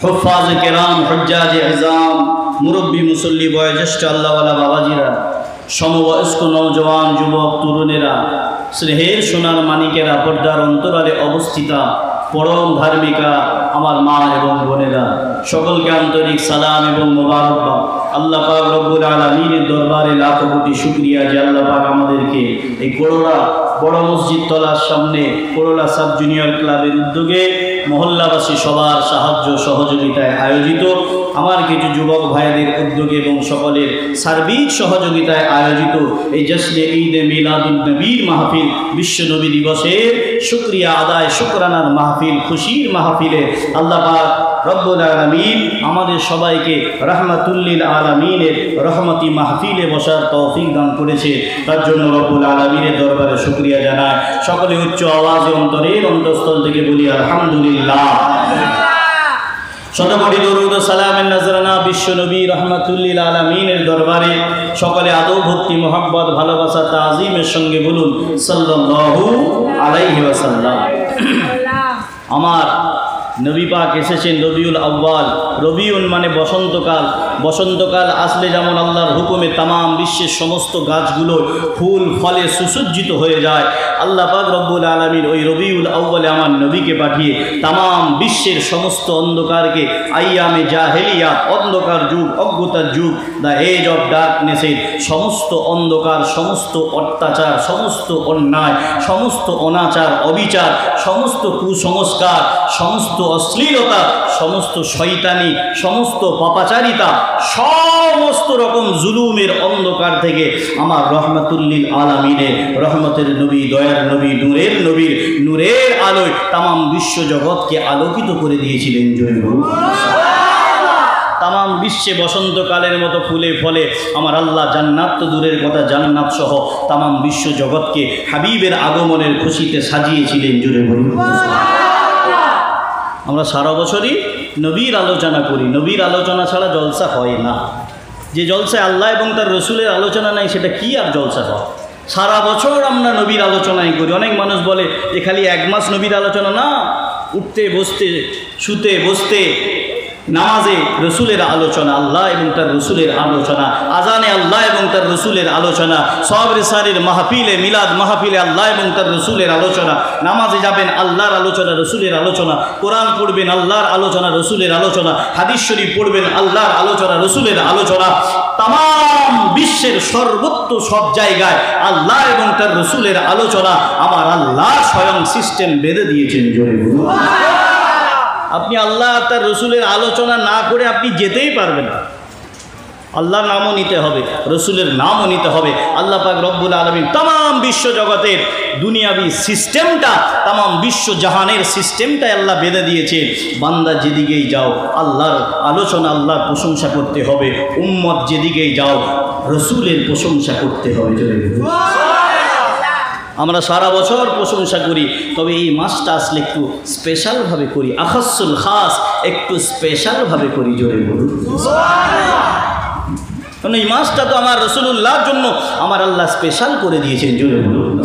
হুফাজ কেরাম, হুজ্জাজ ইজাম, মুরব্বী, মুসল্লি, বয়োজ্যেষ্ঠ আল্লাহওয়ালা বাবাজিরা, সমবয়স্ক নওজওয়ান, যুবক, তরুণেরা, স্নেহের সোনার মানিকেরা, পর্দার অন্তরালে অবস্থিতা পরম ধার্মিকা আমার মা এবং বোনেরা, সকলকে আন্তরিক সালাম এবং মোবারকবাদ। আল্লাহ পাক রব্বুল আলামিনের দরবারে লাখো কোটি শুকরিয়া যে আল্লাহ পাক আমাদেরকে এই করোড়া বড় মসজিদ তলার সামনে করোড়া সাব জুনিয়র ক্লাবের উদ্যোগে মহল্লাবাসী সবার সাহায্য সহযোগিতায় আয়োজিত, আমার কিছু যুবক ভাইদের উদ্যোগে এবং সকলের সার্বিক সহযোগিতায় আয়োজিত এই জশ্নে ঈদে মিলাদুন নবীর মাহফিল, বিশ্ব নবী দিবসের শুকরিয়া আদায় শুকরানার মাহফিল, খুশির মাহফিলে আল্লাহ পাক রব্বুল আলামিন আমাদের সবাইকে রাহমাতুল্লিল আলামিনের রহমতি মাহফিলে বসার তৌফিক দান করেছে। তার জন্য রব্বুল আলামিনের দরবারে শুকরিয়া জানায়। সকলে উচ্চ আওয়াজে অন্তরের অন্তঃস্থল থেকে বলি আলহামদুলিল্লাহ। শতকোটি দরুদ ও সালামের নজরানা বিশ্ব নবী রহমাতুল্লিল আলামিনের দরবারে সকলে আদব ভক্তি মোহাব্বত ভালোবাসা তাজিমের সঙ্গে বলুন সাল্লাল্লাহু আলাইহি ওয়াসাল্লাম। আমার নবী পাক এসেছেন রবিউল আউয়াল। রবিউল মানে বসন্তকাল। বসন্তকাল আসলে যেমন আল্লাহর হুকুমে তামাম বিশ্বের সমস্ত গাছগুলো ফুল ফলে সুসজ্জিত হয়ে যায়, আল্লাহ পাক রব্বুল আলামিন ওই রবিউল আউয়ালে আমার নবীকে পাঠিয়ে তামাম বিশ্বের সমস্ত অন্ধকারকে, আইয়ামে জাহেলিয়া, অন্ধকার যুগ, অজ্ঞতার যুগ, দ্য এজ অফ ডার্কনেসের সমস্ত অন্ধকার, সমস্ত অত্যাচার, সমস্ত অন্যায়, সমস্ত অনাচার অবিচার, সমস্ত কুসংস্কার, সমস্ত অশ্লীলতা, সমস্ত শয়তানি, সমস্ত পাপাচারিতা, সমস্ত রকম জুলুমের অন্ধকার থেকে আমার রহমাতুল্লিল আলামিনের রহমতের নবী, দয়ার নবী, নূরের নবীর নূরের আলোয় তামাম বিশ্ব জগৎকে আলোকিত করে দিয়েছিলেন। জয় গুরু। তামাম বিশ্বে বসন্তকালের মতো ফুলে ফলে আমার আল্লাহ জান্নাত তো দূরের কথা, জান্নাত সহ তামাম বিশ্ব জগৎকে হাবিবের আগমনের খুশিতে সাজিয়েছিলেন। জুড়ে বলুন। আমরা সারা বছরই নবীর আলোচনা করি। নবীর আলোচনা ছাড়া জলসা হয় না। যে জলসায় আল্লাহ এবং তার রসুলের আলোচনা নাই সেটা কি আর জলসা হয়? সারা বছর আমরা নবীর আলোচনাই করি। অনেক মানুষ বলে যে খালি এক মাস নবীর আলোচনা না, উঠতে বসতে, শুতে বসতে, নামাজে রসুলের আলোচনা, আল্লাহ এবং তার রসুলের আলোচনা, আজানে আল্লাহ এবং তার রসুলের আলোচনা, সবরে সারের মাহফিলে, মিলাদ মাহফিলে আল্লাহ এবং তার রসুলের আলোচনা, নামাজে যাবেন আল্লাহর আলোচনা, রসুলের আলোচনা, কোরআন পড়বেন আল্লাহর আলোচনা, রসুলের আলোচনা, হাদিস শরীফ পড়বেন আল্লাহর আলোচনা, রসুলের আলোচনা। তামাম বিশ্বের সর্বত্র সব জায়গায় আল্লাহ এবং তার রসুলের আলোচনা আমার আল্লাহ স্বয়ং সিস্টেম বেঁধে দিয়েছেন। জোরে বলুন। আপনি আল্লাহ তার রসুলের আলোচনা না করে আপনি যেতেই পারবেন না। আল্লাহর নামও নিতে হবে, রসুলের নামও নিতে হবে। আল্লাহ পাক রব্বুল আলামিন তামাম বিশ্ব জগতের দুনিয়াবি সিস্টেমটা, তামাম বিশ্ব জাহানের সিস্টেমটাই আল্লাহ বেঁধে দিয়েছে। বান্দা যেদিকেই যাও আল্লাহর আলোচনা, আল্লাহর প্রশংসা করতে হবে। উম্মত যেদিকেই যাও রসুলের প্রশংসা করতে হবে। আমরা সারা বছর প্রশংসা করি, তবে এই মাসটা আসলে একটু স্পেশালভাবে করি। আখাসুল খাস, একটু স্পেশালভাবে করি। জোরে বলুন। কারণ এই মাসটা তো আমার রসুলুল্লাহর জন্য আমার আল্লাহ স্পেশাল করে দিয়েছেন। জোরে বলুন।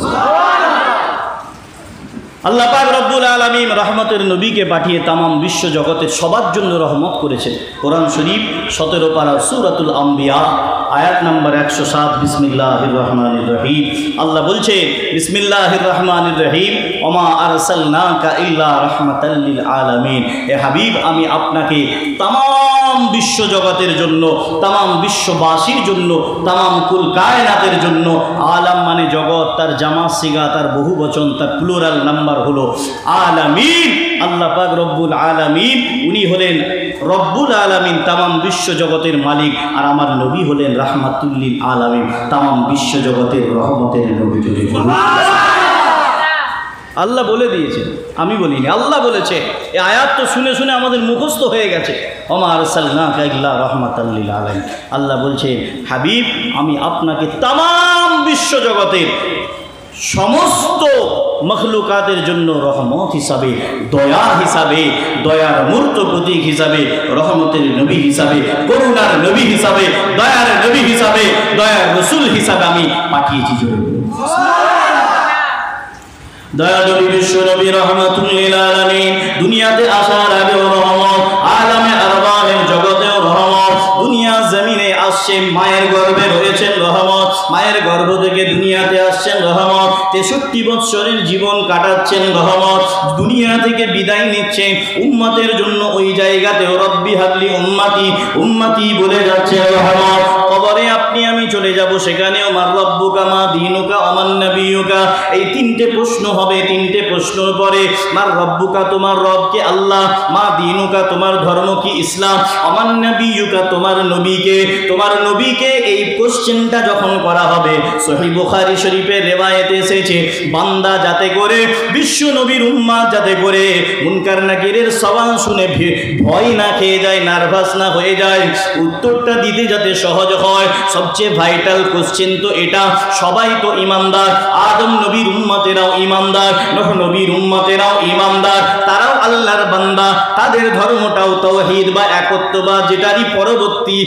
আল্লাহ পাক রব্বুল আলামিন রহমতের নবীকে পাঠিয়ে তামাম বিশ্ব জগতের সবার জন্য রহমত করেছেন। কোরআন শরীফ 17 পারা সূরাতুল আম্বিয়া আয়াত নম্বর 107, বিসমিল্লাহির রহমানির রহিম। আল্লাহ বলছে বিসমিল্লাহির রহমানির রহিম, ওমা আরসালনাকা ইল্লা রাহমাতাল লিল আলামিন। এ হাবিব, আমি আপনাকে তামাম বিশ্ব জগতের জন্য, তামাম বিশ্ববাসীর জন্য, তামাম কুল কায়নাতের জন্য, আলাম মানে জগৎ, তার জামা সিগা, তার বহু বচন, তার প্লুরাল নাম্বার হলো আলামিন। আল্লাহ পাক রব্বুল আলামিন, উনি হলেন রব্বুল আলামিন, তামাম বিশ্ব জগতের মালিক। আর আমার নবী হলেন রাহমাতুল্লিল আলামিন, তামাম বিশ্ব জগতের রহমতের নবী। আল্লাহ বলে দিয়েছেন, আমি বলিনি, আল্লাহ বলেছে। এই আয়াত তো শুনে শুনে আমাদের মুখস্থ হয়ে গেছে। ওমা আরসালনাকা ইল্লা রাহমাতাল লিল আলামিন। আল্লাহ বলছে, হাবিব, আমি আপনাকে তামাম বিশ্ব জগতের সমস্ত মখলুকাতের জন্য রহমত হিসাবে, দয়া হিসাবে, দয়ার মূর্ত প্রতীক হিসাবে, রহমতের নবী হিসাবে, করুণার নবী হিসাবে, দয়ার নবী হিসাবে, দয়ার রসুল হিসাবে আমি পাঠিয়েছি। দয়ালু বিশ্ব নবী রহমাতুল লিল আলামিন দুনিয়াতে আসার আগে রহমত, আলামে আসছে, মায়ের গর্ভে রয়েছেন রহমত, মায়ের গর্ভ থেকে দুনিয়াতে আসছেন রহমত, 63 বৎসরের জীবন কাটাচ্ছেন রহমত, দুনিয়া থেকে বিদায় নিচ্ছেন উম্মতের জন্য। ওই জায়গাতেও রব্বি হাবলি উম্মতি উম্মতি বলে যাচ্ছে রহমত। কবরে আপনি আমি চলে যাব, সেখানেও মার রব্বুকা মা দীনুকা ওমান নবিয়ুকা, এই 3টে প্রশ্ন হবে। 3টে প্রশ্নের পরে মার রব্বুকা তোমার রবকে আল্লাহ, মা দীনুকা তোমার ধর্ম কি ইসলাম, ওমান নবিয়ুকা তোমার নবীকে, তোমার নবীকে। এই কোশ্চেনটা যখন করা হবে, সহিহ বুখারী শরীফের রিওয়ায়েতে এসেছে, বান্দা যাতে করে বিশ্ব নবীর উম্মাত যাতে করে মুনকার নাকিরের সওয়াল শুনে ভয় না খেয়ে যায়, নার্ভাস না হয়ে যায়, উত্তরটা দিতে যাতে সহজ হয়। সবচেয়ে ভাইটাল কোশ্চেন তো এটা। সবাই তো ইমানদার, আদম নবীর উম্মতেরাও ইমানদার, নূহ নবীর উম্মতেরাও ইমানদার, তারাও আল্লাহর বান্দা, তাদের ধর্মটাও তাওহীদ বা একত্ববাদ, যেটারই পরবর্তী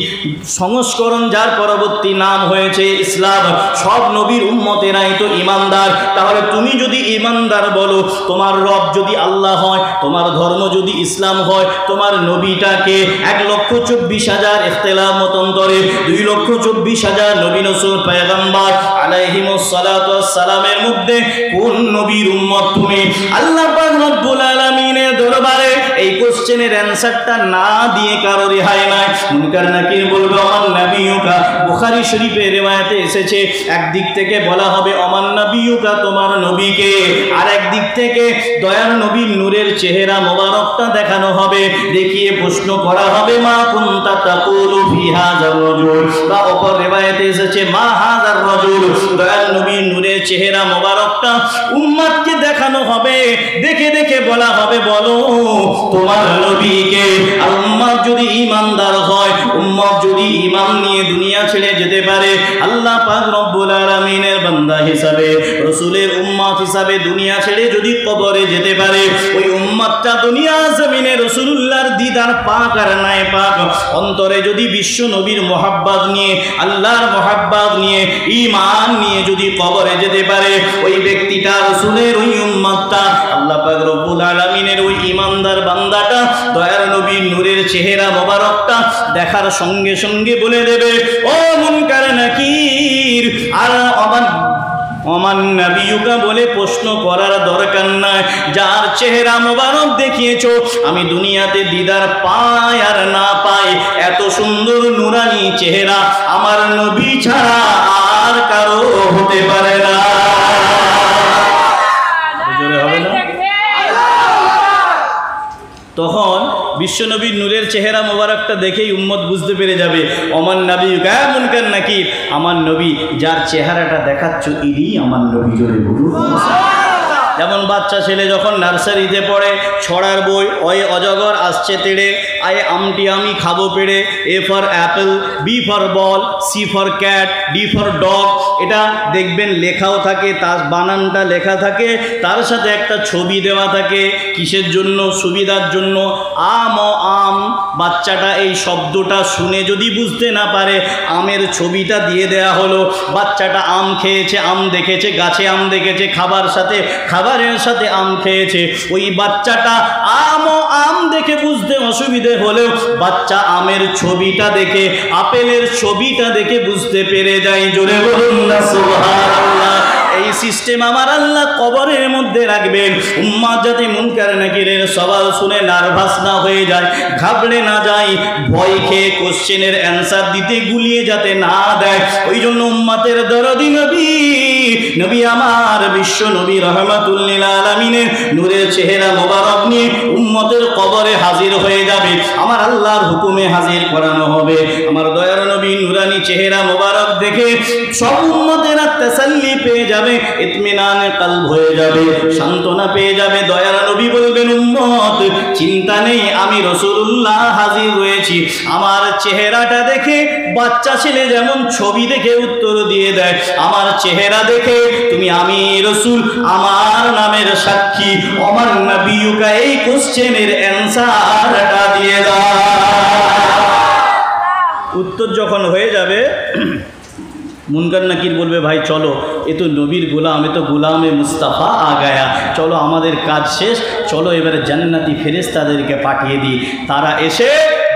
সংস্করণ, যার পরবর্তী নাম হয়েছে ইসলাম। সব নবীর উম্মতেরাই তো ইমানদার। তাহলে তুমি যদি ইমানদার বলো, তোমার রব যদি আল্লাহ হয়, তোমার ধর্ম যদি ইসলাম হয়, তোমার নবীটাকে 1,24,000 ইখতিলাফ মতান্তরে 2,24,000 নবী রাসূল পয়গম্বর আলাইহিমুস সালাতু ওয়াস সালামের মধ্যে কোন নবীর উম্মত তুমি? আল্লাহ পাক রব্বুল আলামিনের দরবারে এই কোশ্চেনের অ্যানসারটা না দিয়ে কারো রেহাই নাই। মুনকার নাকির বলবে ওমান নবিয়ুকা, বুখারী শরীফের রিওয়ায়াতে এসেছে, একদিক থেকে বলা হবে ওমান নবিয়ুকা তোমার নবীকে, আর একদিক থেকে দয়ার নবীর নূরের চেহারা মোবারকটা দেখানো হবে, দেখিয়ে প্রশ্ন করা হবে মা কুনতা তাকুলু ফি হাযার রাজুল, বা অপর রিওয়ায়াতে এসেছে মা হাযার রাজুল, দয়ার নবীর নূরের চেহারা মোবারকটা উম্মতকে দেখানো হবে, দেখে দেখে বলা হবে বলো তোমার নবীকে। আর উম্মত যদি ঈমানদার হয়, উম্মত যদি ঈমান নিয়ে দুনিয়া ছেড়ে যেতে পারে, আল্লাহ পাক রব্বুল আলামিনের বান্দা হিসাবে, রাসূলের উম্মত হিসাবে দুনিয়া ছেড়ে যদি কবরে যেতে পারে, ওই উম্মতটা দুনিয়া জমিনে রাসূলুল্লাহর দিদার পাক আর নাই পাক, অন্তরে যদি বিশ্ব নবীর মুহাব্বত নিয়ে, আল্লাহর মুহাব্বত নিয়ে, ঈমান নিয়ে যদি কবরে যেতে পারে, ওই ব্যক্তিটা রাসূলের ওই উম্মতটা, আল্লাহ পাক রব্বুল আলামিনের ওই ঈমানদার বান্দাটা দয়ার নবীর নূরের চেহারা মোবারকটা দেখার সঙ্গে সঙ্গে বলে দেবে ও মুনকার নাকির, আর ওমান নবিয়ুকা বলে প্রশ্ন করার দরকার নাই, যার চেহারা মোবারক দেখিয়েছো আমি দুনিয়াতে দিদার পাই আর না পাই, এত সুন্দর নুরানি চেহারা আমার নবী ছাড়া আর কারো হতে পারে না। হবে না? তখন বিশ্বনবীর নূরের চেহারা মোবারকটা দেখেই উম্মত বুঝতে পেরে যাবে ওমান নবিয়ুকা মুনকার নাকির, আমার নবী যার চেহারাটা দেখাচ্ছ ইনি আমার নবী। জোরে বলুন। যেমন বাচ্চা ছেলে যখন নার্সারিতে পড়ে, ছড়ার বই, ওই অজগর আসছে তেড়ে, আয় আমটি আমি খাবো পেড়ে, A for apple, B for ball, C for cat, D for dog, এটা দেখবেন লেখাও থাকে, তার বানানটা লেখা থাকে, তার সাথে একটা ছবি দেওয়া থাকে। কিসের জন্য? সুবিধার জন্য। আম ও আম, বাচ্চাটা এই শব্দটা শুনে যদি বুঝতে না পারে, আমের ছবিটা দিয়ে দেয়া হলো, বাচ্চাটা আম খেয়েছে, আম দেখেছে, গাছে আম দেখেছে, খাবারের সাথে আম খেয়েছে, ওই বাচ্চাটা আম ও আম দেখে বুঝতে অসুবিধে হলেও বাচ্চা আমের ছবিটা দেখে, আপেলের ছবিটা দেখে বুঝতে পেরে যায়। জোরে বলুন না সুবহানাল্লাহ। এই সিস্টেম আমার আল্লাহ কবরের মধ্যে রাখবেন, উম্মাত যাতে মুনকার নাকিরের সওয়াল শুনে নার্ভাস না হয়ে যায়, ঘাবড়ে না যায়, ভয় খেয়ে কোশ্চেনের অ্যান্সার দিতে গুলিয়ে যাতে না দেয়। ওই জন্য উম্মাতের দরদি নবী আমার বিশ্ব নবী রাহমাতুল লিল আলামিনের নূরের চেহারা মোবারক নিয়ে উম্মতের কবরে হাজির হয়ে যাবে, আমার আল্লাহর হুকুমে হাজির করানো হবে। আমার দয়ার নবী নূরানি চেহারা মোবারক দেখে সব উম্মতেরা তাসাল্লি পেয়ে যাবে, ইতমিনানে কলব হয়ে যাবে, সান্ত্বনা পেয়ে যাবে। দয়ার নবী বলবেন উম্মত চিন্তা নেই, আমি রাসূলুল্লাহ হাজির হয়েছি। আমার চেহারাটা দেখে বাচ্চা ছেলে যেমন ছবি দেখে উত্তর দিয়ে দেয়, আমার চেহারা দেখে তুমি আমি রাসূল আমার নামের সাক্ষী ওমান নবিয়ুকা এই কোশ্চেনের অ্যানসারটা দিয়ে দাও। উত্তর যখন হয়ে যাবে, মুনকার নাকির বলবে ভাই চলো, এ তো নবীর গোলাম, এ তো গোলামে মুস্তাফা আ গায়া, চলো আমাদের কাজ শেষ, চলো এবারে জান্নাতি ফেরেশতাদেরকে পাঠিয়ে দিই, তারা এসে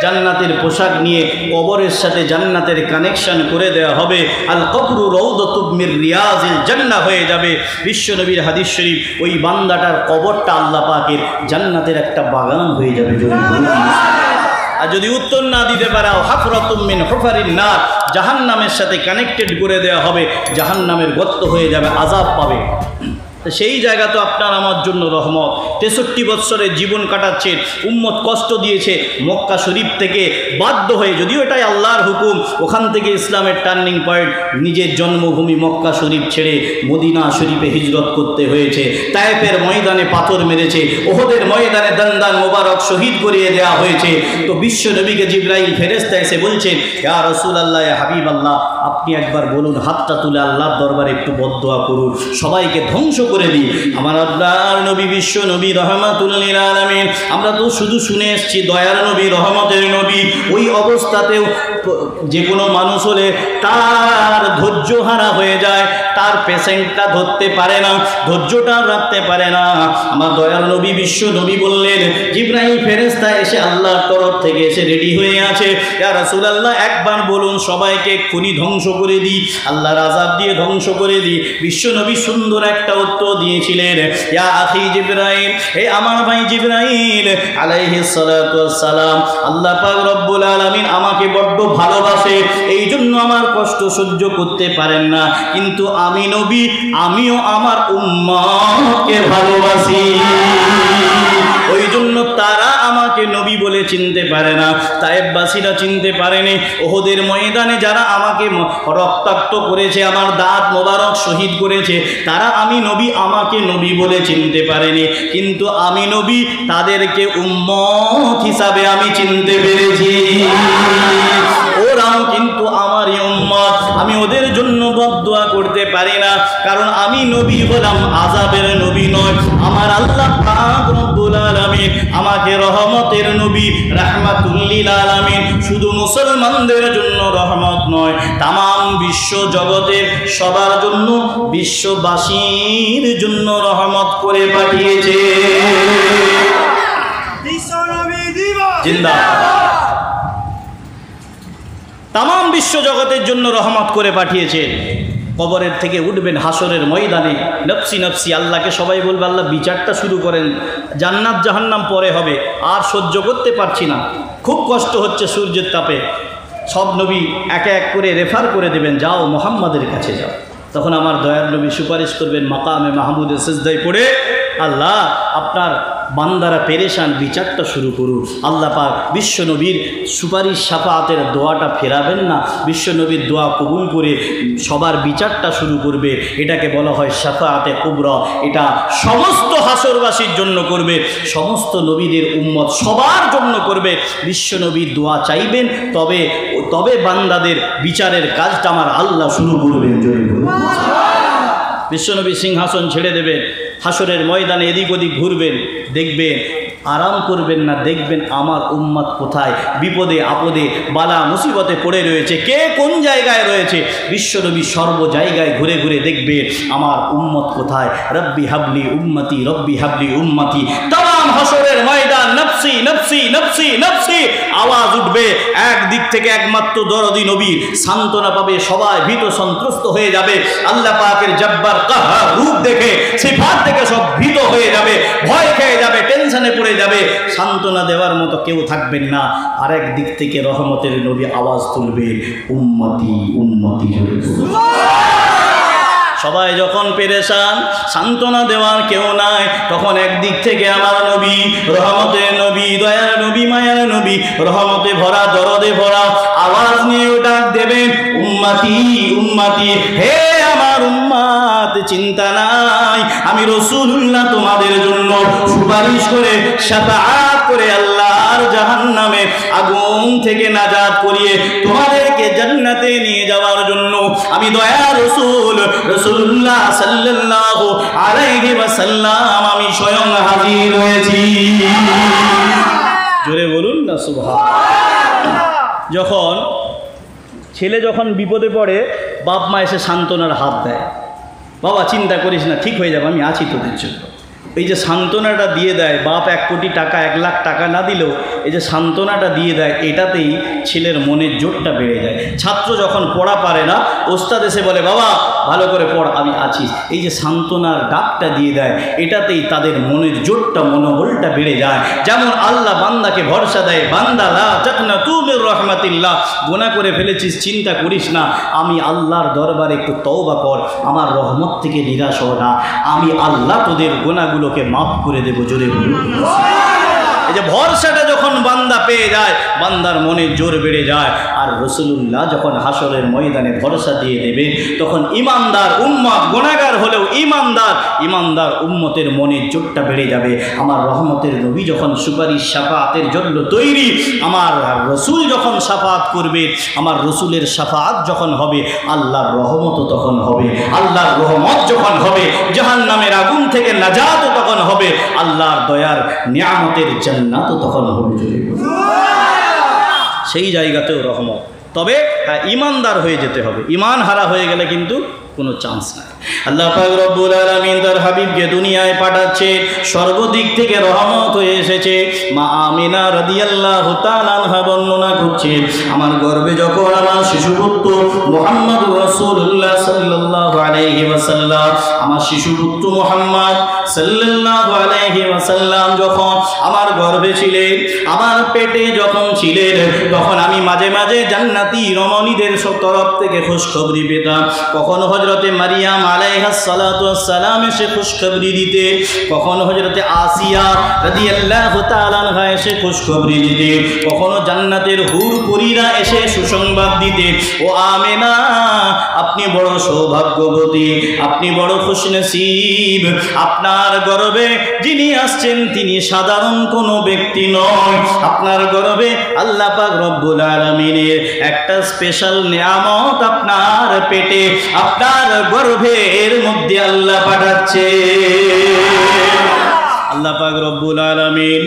জান্নাতের পোশাক নিয়ে কবরের সাথে জান্নাতের কানেকশন করে দেওয়া হবে। আল কবরু রাউদাতুম মির রিয়াজিল জান্নাহ হয়ে যাবে। বিশ্বনবীর হাদিস শরীফ, ওই বান্দাটার কবরটা আল্লাহ পাকের জান্নাতের একটা বাগান হয়ে যাবে। আর যদি উত্তর না দিতে পারো, হাফরাতুম মিন হুফারিন নার, জাহান্নামের সাথে কানেক্টেড করে দেওয়া হবে, জাহান্নামের গর্ত হয়ে যাবে, আযাব পাবে। সেই জায়গা তো আপনার আমার জন্য রহমত। 63 বৎসরের জীবন কাটাচ্ছেন, উম্মত কষ্ট দিয়েছে, মক্কা শরীফ থেকে বাধ্য হয়ে, যদিও এটাই আল্লাহর হুকুম, ওখান থেকে ইসলামের টার্নিং পয়েন্ট, নিজের জন্মভূমি মক্কা শরীফ ছেড়ে মদিনা শরীফে হিজরত করতে হয়েছে। তায়েফের ময়দানে পাথর মেরেছে, ওহদের ময়দানে দন্দান মোবারক শহীদ করিয়ে দেওয়া হয়েছে। তো বিশ্ব নবীকে জিবরাইল ফেরেশতা এসে বলছেন, ইয়া রাসূলুল্লাহ, ইয়া হাবিবাল্লাহ, আপনি একবার বলুন, হাতটা তুলে আল্লাহর দরবারে একটু বদদোয়া করুন, সবাইকে ধ্বংস করে দিই। আমার আল্লাহর নবী, বিশ্ব নবী, রহমাতুল লিল আলামিন, আমরা তো শুধু শুনে এসেছি দয়ার নবী, রহমতের নবী। ওই অবস্থাতেও যে কোনো মানুষ হলে তার ধৈর্য হারা হয়ে যায়, তার পেশেন্টটা ধরতে পারে না, ধৈর্যটা রাখতে পারে না। আমার দয়ার নবী, বিশ্ব নবী বললেন, জিবরাইল ফেরেশতা এসে আল্লাহর তরফ থেকে এসে রেডি হয়ে আছে, ইয়া রাসূলুল্লাহ, একবার বলুন, সবাইকে এক্ষুনি ধ্বংস করে দিই, আল্লাহর আযাব দিয়ে ধ্বংস করে দিই। বিশ্ব নবী সুন্দর একটা উত্তর দিয়েছিলেন, ইয়া আখি জিবরাইল, হে আমার ভাই জিবরাইল আলাইহিস সালাতু ওয়াস সালাম, আল্লাহ পাক রব্বুল আলামিন আমাকে বড্ড ভালোবাসে, এই জন্য আমার কষ্ট সহ্য করতে পারেন না, কিন্তু আমি নবী, আমিও আমার উম্মতকে ভালোবাসি, ওই জন্য তারা আমাকে নবী বলে চিনতে পারে না। তায়েফবাসীরা চিনতে পারেনি, ওহদের ময়দানে যারা আমাকে রক্তাক্ত করেছে, আমার দাঁত মোবারক শহীদ করেছে, তারা আমি নবী, আমাকে নবী বলে চিনতে পারেনি, কিন্তু আমি নবী, তাদেরকে উম্মত হিসাবে আমি চিনতে পেরেছি। ওরাও কিন্তু আমারই উম্মত, আমি ওদের জন্য বদদোয়া করতে পারি না, কারণ আমি নবী হলাম আযাবের নবী নয়। আমার আল্লাহ পাক রব্বুল আলামিন আমাকে রহমতের নবী, রাহমাতুল লিল আলামিন, শুধু মুসলমানদের জন্য রহমত নয়, তামাম বিশ্ব জগতের সবার জন্য, বিশ্ববাসীর জন্য রহমত করে পাঠিয়েছে। জিন্দাবাদ। তামাম বিশ্ব জগতের জন্য রহমত করে পাঠিয়েছে। কবরের থেকে উঠবেন হাসরের ময়দানে, নফসি নফসি, আল্লাহকে সবাই বলবে, আল্লাহ বিচারটা শুরু করেন, জান্নাত জাহান্নাম পরে হবে, আর সহ্য করতে পারছি না, খুব কষ্ট হচ্ছে সূর্যের তাপে। সব নবী এক এক করে রেফার করে দেবেন, যাও মুহাম্মাদের কাছে যাও। তখন আমার দয়ার নবী সুপারিশ করবেন, মাকামে মাহমুদের সিজদায় পড়ে, আল্লাহ আপনার বান্দারা পেরেশান, বিচারটা শুরু করুন। আল্লাহ পাক বিশ্ব নবীর সুপারিশ শাফাআতের দোয়াটা ফেরাবেন না, বিশ্ব নবীর দোয়া কবুল করে সবার বিচারটা শুরু করবে। এটাকে বলা হয় শাফাআতে কুবরা। এটা সমস্ত হাসরবাসীর জন্য করবে, সমস্ত নবীদের উম্মত সবার জন্য করবে। বিশ্ব নবীর দোয়া চাইবেন, তবে বান্দাদের বিচারের কাজটা আমার আল্লাহ শুরু করবেন। বিশ্বনবী সিংহাসন ছেড়ে দেবেন, হাসরের ময়দানে এদিক ওদিক ঘুরবেন, দেখবেন, আরাম করবেন না, দেখবেন আমার উম্মত কোথায়, বিপদে আপদে বালা মুসিবতে পড়ে রয়েছে, কে কোন জায়গায় রয়েছে। বিশ্বনবী সর্ব জায়গায় ঘুরে ঘুরে দেখবে আমার উম্মত কোথায়। রব্বি হাবলি উম্মতি, রব্বি হাবলি উম্মতি। তাম হাসরের ময়দান নফসি নফসি নফসি নফসি আওয়াজ উঠবে। একদিক থেকে একমাত্র দরদি নবী সান্ত্বনা পাবে, সবাই ভীত সন্ত্রস্ত হয়ে যাবে। আল্লাহ পাকের জব্বার কাহার রূপ দেখে, সিফাত দেখে সব ভীত হয়ে যাবে, ভয় খেয়ে যাবে, টেনশনে পড়ে যাবে, সান্ত্বনা দেওয়ার মতো কেউ থাকবেন না। আরেক দিক থেকে রহমতের নবী আওয়াজ তুলবে, উম্মতি উম্মতি। সবাই যখন পেরেশান, সান্ত্বনা দেওয়ার কেউ নাই, তখন একদিক থেকে আমার নবী, রহমতের নবী, দয়ার নবী, মায়ার নবী, রহমতে ভরা, দরদে ভরা আওয়াজ নিয়ে ডাক দেবেন, উম্মতি উম্মতি, হে আমার উম্মত, চিন্তা নাই, আমি রাসূলুল্লাহ তোমাদের জন্য সুপারিশ করে, শাফাআত করে আল্লাহর জাহান্নামে আগুন থেকে নাজাত করিয়ে তোমাদেরকে জান্নাতে নিয়ে যাওয়ার জন্য আমি দয়ার রাসূল রাসূলুল্লাহ সাল্লাল্লাহু আলাইহি ওয়াসাল্লাম আমি স্বয়ং হাজির হয়েছি। জোরে বলুন না সুবহানাল্লাহ। যখন ছেলে যখন বিপদে পড়ে, বাপ মা এসে সান্ত্বনার হাত দেয়, বাবা চিন্তা করিস না, ঠিক হয়ে যাবে, আমি আছি তোদের জন্য। এই যে সান্ত্বনাটা দিয়ে দেয়, বাপ 1 কোটি টাকা 1 লাখ টাকা না দিলেও এই যে সান্ত্বনাটা দিয়ে দেয়, এটাতেই ছেলের মনের জোরটা বেড়ে যায়। ছাত্র যখন পড়া পারে না, ওস্তাদ এসে বলে বাবা ভালো করে পড়, আমি আছি, এই যে সান্ত্বনার ডাকটা দিয়ে দেয়, এটাতেই তাদের মনের জোরটা, মনোবলটা বেড়ে যায়। যেমন আল্লাহ বান্দাকে ভরসা দেয়, বান্দা লা তাকনাতু মির রাহমাতিল্লাহ, গুনাহ করে ফেলেছিস চিন্তা করিস না, আমি আল্লাহর দরবারে একটু তওবা কর, আমার রহমত থেকে নিরাশ হও না, আমি আল্লাহ তোদের গুনাহগুলোকে মাফ করে দেব। জোরে বলুন। এই যে ভরসাটা যখন বান্দা পেয়ে যায়, বান্দার মনে জোর বেড়ে যায়। আর রাসূলুল্লাহ যখন হাসরের ময়দানে ভরসা দিয়ে দেবে, তখন ইমানদার উম্মত, গুনাহগার হলেও ইমানদার উম্মতের মনের জোরটা বেড়ে যাবে। আমার রহমতের নবী যখন সুপারিশ শাফাআতের জন্য তৈরি, আমার রাসূল যখন শাফাআত করবে, আমার রাসূলের শাফাআত যখন হবে, আল্লাহর রহমতও তখন হবে। আল্লাহর রহমত যখন হবে, জাহান্নামের আগুন থেকে নাজাত তখন হবে, আল্লাহর দয়ার নিয়ামতের জান্নাতও তখন হবে। সেই জায়গাতেও রহমত, তবে ইমানদার হয়ে যেতে হবে। ইমান হারা হয়ে গেলে কিন্তু কোনো চান্স নাই। আল্লাহ পাক রব্বুল আলামিন তার হাবিবকে দুনিয়ায় পাঠাচ্ছে, সর্বদিক থেকে রহমত হয়ে এসেছে। মা আমিনা রাদিয়াল্লাহু তাআলা আনহা বর্ণনা করছে, আমার গর্ভে যখন আমার শিশুপুত্র মুহাম্মদুর রাসূলুল্লাহ সাল্লাল্লাহু আলাইহি ওয়াসাল্লাম, আমার শিশুপুত্র মুহাম্মদ সাল্লাল্লাহু আলাইহি ওয়াসাল্লাম যখন আমার গর্ভে ছিলেন, আমার পেটে যখন ছিলেন, তখন আমি মাঝে মাঝে জান্নাতি রমণীদের তরফ থেকে খুশখবরি পেতাম। কখনো হযরতে মারিয়াম আলাইহাস সালাতু ওয়াস সালাম এসে খুশখবরি দিতে, কখনো হযরতে আসিয়া রাদিয়াল্লাহু তাআলা আনহা এসে খুশখবরি দিতে, কখনো জান্নাতের হুর পরীরা এসে সুসংবাদ দিতে, ও আমেনা আপনি বড় সৌভাগ্যবতী, আপনি বড় খুশনসিব, আপনার গর্ভে যিনি আসছেন তিনি সাধারণ কোনো ব্যক্তি নয়, আপনার গর্ভে আল্লাহ পাক রব্বুল আলামিনের একটা স্পেশাল নিয়ামত আপনার পেটে, আপনার গর্ভের মধ্যে আল্লাহ পাঠাচ্ছে। আল্লাহ পাক রব্বুল আলামিন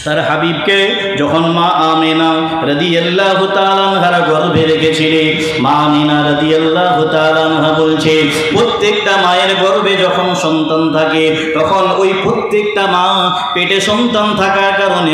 তার হাবিবকে যখন মা আমিনা রাদিয়াল্লাহু তাআলা আনহার গর্ভে রেখেছিলেন, মা আমিনা রাদিয়াল্লাহু তাআলা আনহা বলছে, প্রত্যেকটা মায়ের গর্ভে যখন সন্তান থাকে, তখন ওই প্রত্যেকটা মা পেটে সন্তান থাকার কারণে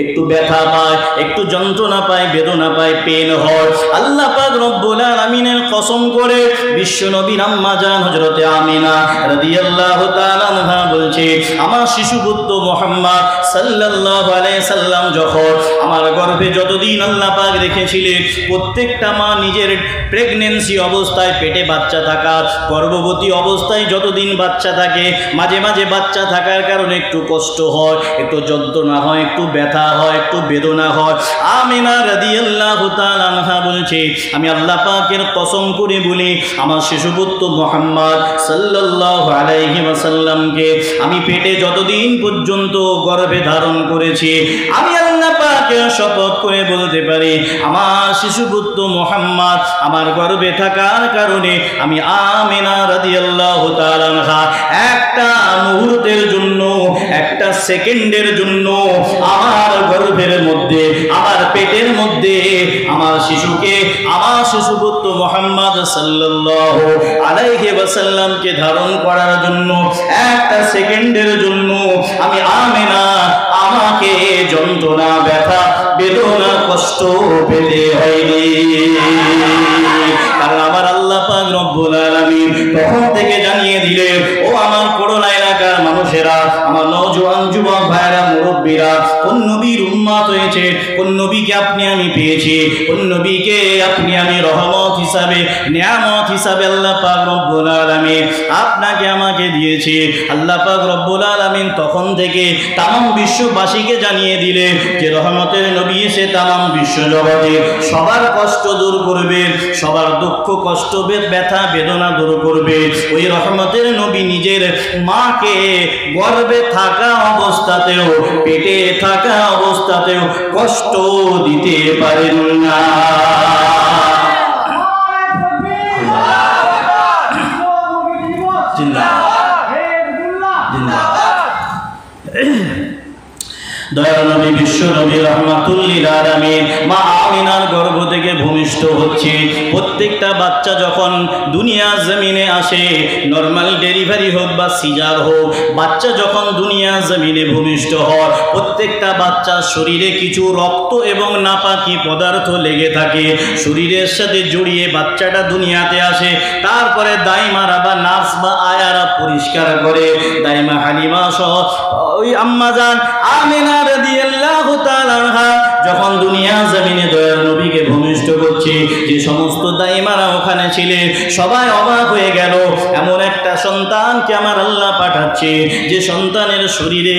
একটু ব্যথা পায়, একটু যন্ত্রণা পায়, বেদনা পায়, পেন হয়। আল্লাহ পাক রব্বুল আলামিনের কসম করে বিশ্বনবী আম্মা জান হযরতে আমিনা রাদিয়াল্লাহু তাআলা আনহা বলছে, আমার শিশুপুত্র মুহাম্মদ সাল্লাল্লাহু আলাইহি সাল্লাম যখন আমার গর্ভে যতদিন আল্লাহ পাক রেখেছিলেন, প্রত্যেকটা মা নিজের প্রেগন্যান্সি অবস্থায়, পেটে বাচ্চা থাকা, গর্ভবতী অবস্থায় যতদিন বাচ্চা থাকে, মাঝে মাঝে বাচ্চা থাকার কারণে একটু কষ্ট হয়, একটু যন্ত্রণা হয়, একটু ব্যথা হয়, একটু বেদনা হয়। আমিনা রাদিয়াল্লাহু তাআলা আনহা বলছে, আমি আল্লাহ পাকের কসম করে বলি, আমার শিশুপুত্র মুহাম্মদ সাল্লাল্লাহু আলাইহি ওয়াসাল্লামকে আমি পেটে যতদিন পর্যন্ত গর্ভে ধারণ করেছি, আমি আল্লাহ পাকের শপথ করে বলতে পারি, আমার শিশুপুত্র মুহাম্মদ আমার গর্ভে থাকার কারণে আমি আমিনা রাদিয়াল্লাহু তাআলা আনহা একটা মুহূর্তের জন্য, একটা সেকেন্ডের জন্য আমার গর্ভের মধ্যে, আমার পেটের মধ্যে আমার শিশুকে, আমার শিশুপুত্র মুহাম্মদ সাল্লাল্লাহু আলাইহি ওয়াসাল্লামকে ধারণ করার জন্য, একটা সেকেন্ডের জন্য আমি আমিনা আমাকে যন্ত্রণা, ব্যথা, বেদনা, কষ্ট পেতে হয়নি। কারণ আমার আল্লাহ পাক রব্বুল আলামিন তখন থেকে জানিয়ে দিলেন, ও আমার করোনা এলাকার মানুষেরা, আমার নওজোয়ান যুবক ভাইরা, মুরব্বীরা, কোন নবীর উম্মত হয়েছে, কোন নবীকে আপনি আমি পেয়েছি, কোন নবীকে আপনি আমি রহমত হিসাবে, নিয়ামত হিসাবে আল্লাহ পাক রব্বুল আলামিন আপনাকে আমাকে দিয়েছে। আল্লাহ পাক রব্বুল আলামিন তখন থেকে তামাম বিশ্ববাসীকে জানিয়ে দিলে যে রহমতের নবী এসে তামাম বিশ্ব জগতে সবার কষ্ট দূর করবে, সবার দুঃখ, কষ্ট, ব্যথা, বেদনা দূর করবে। ওই রহমতের নবী নিজের মাকে গর্ভে থাকা অবস্থাতেও, পেটে থাকা অবস্থাতেও কষ্ট দিতে পারেন না। দয়াল নবী, বিশ্ব নবী, রাহমাতুল লিল আলামিন, মা আমিনার গর্ভ থেকে ভূমি ভূমিষ্ঠ হচ্ছে। প্রত্যেকটা বাচ্চা যখন দুনিয়া জমিনে আসে, নর্মাল ডেলিভারি হোক বা সিজার হোক, বাচ্চা যখন দুনিয়া জমিনে ভূমিষ্ঠ হয়, প্রত্যেকটা বাচ্চার শরীরে কিছু রক্ত এবং নাপাকি পদার্থ লেগে থাকে, শরীরের সাথে জড়িয়ে বাচ্চাটা দুনিয়াতে আসে। তারপরে দাইমারা বা নার্স বা আয়ারা পরিষ্কার করে, দাইমা হালিমা সহ ওই আম্মাজান আমিনা রাদিয়াল্লাহু তাআলা আনহা যখন দুনিয়া জমিনে দয়ার নবীকে ভূমিষ্ঠ করছে, যে সমস্ত দাইমারা ওখানে ছিলেন সবাই অবাক হয়ে গেল, এমন একটা সন্তানকে আমার আল্লাহ পাঠাচ্ছে যে সন্তানের শরীরে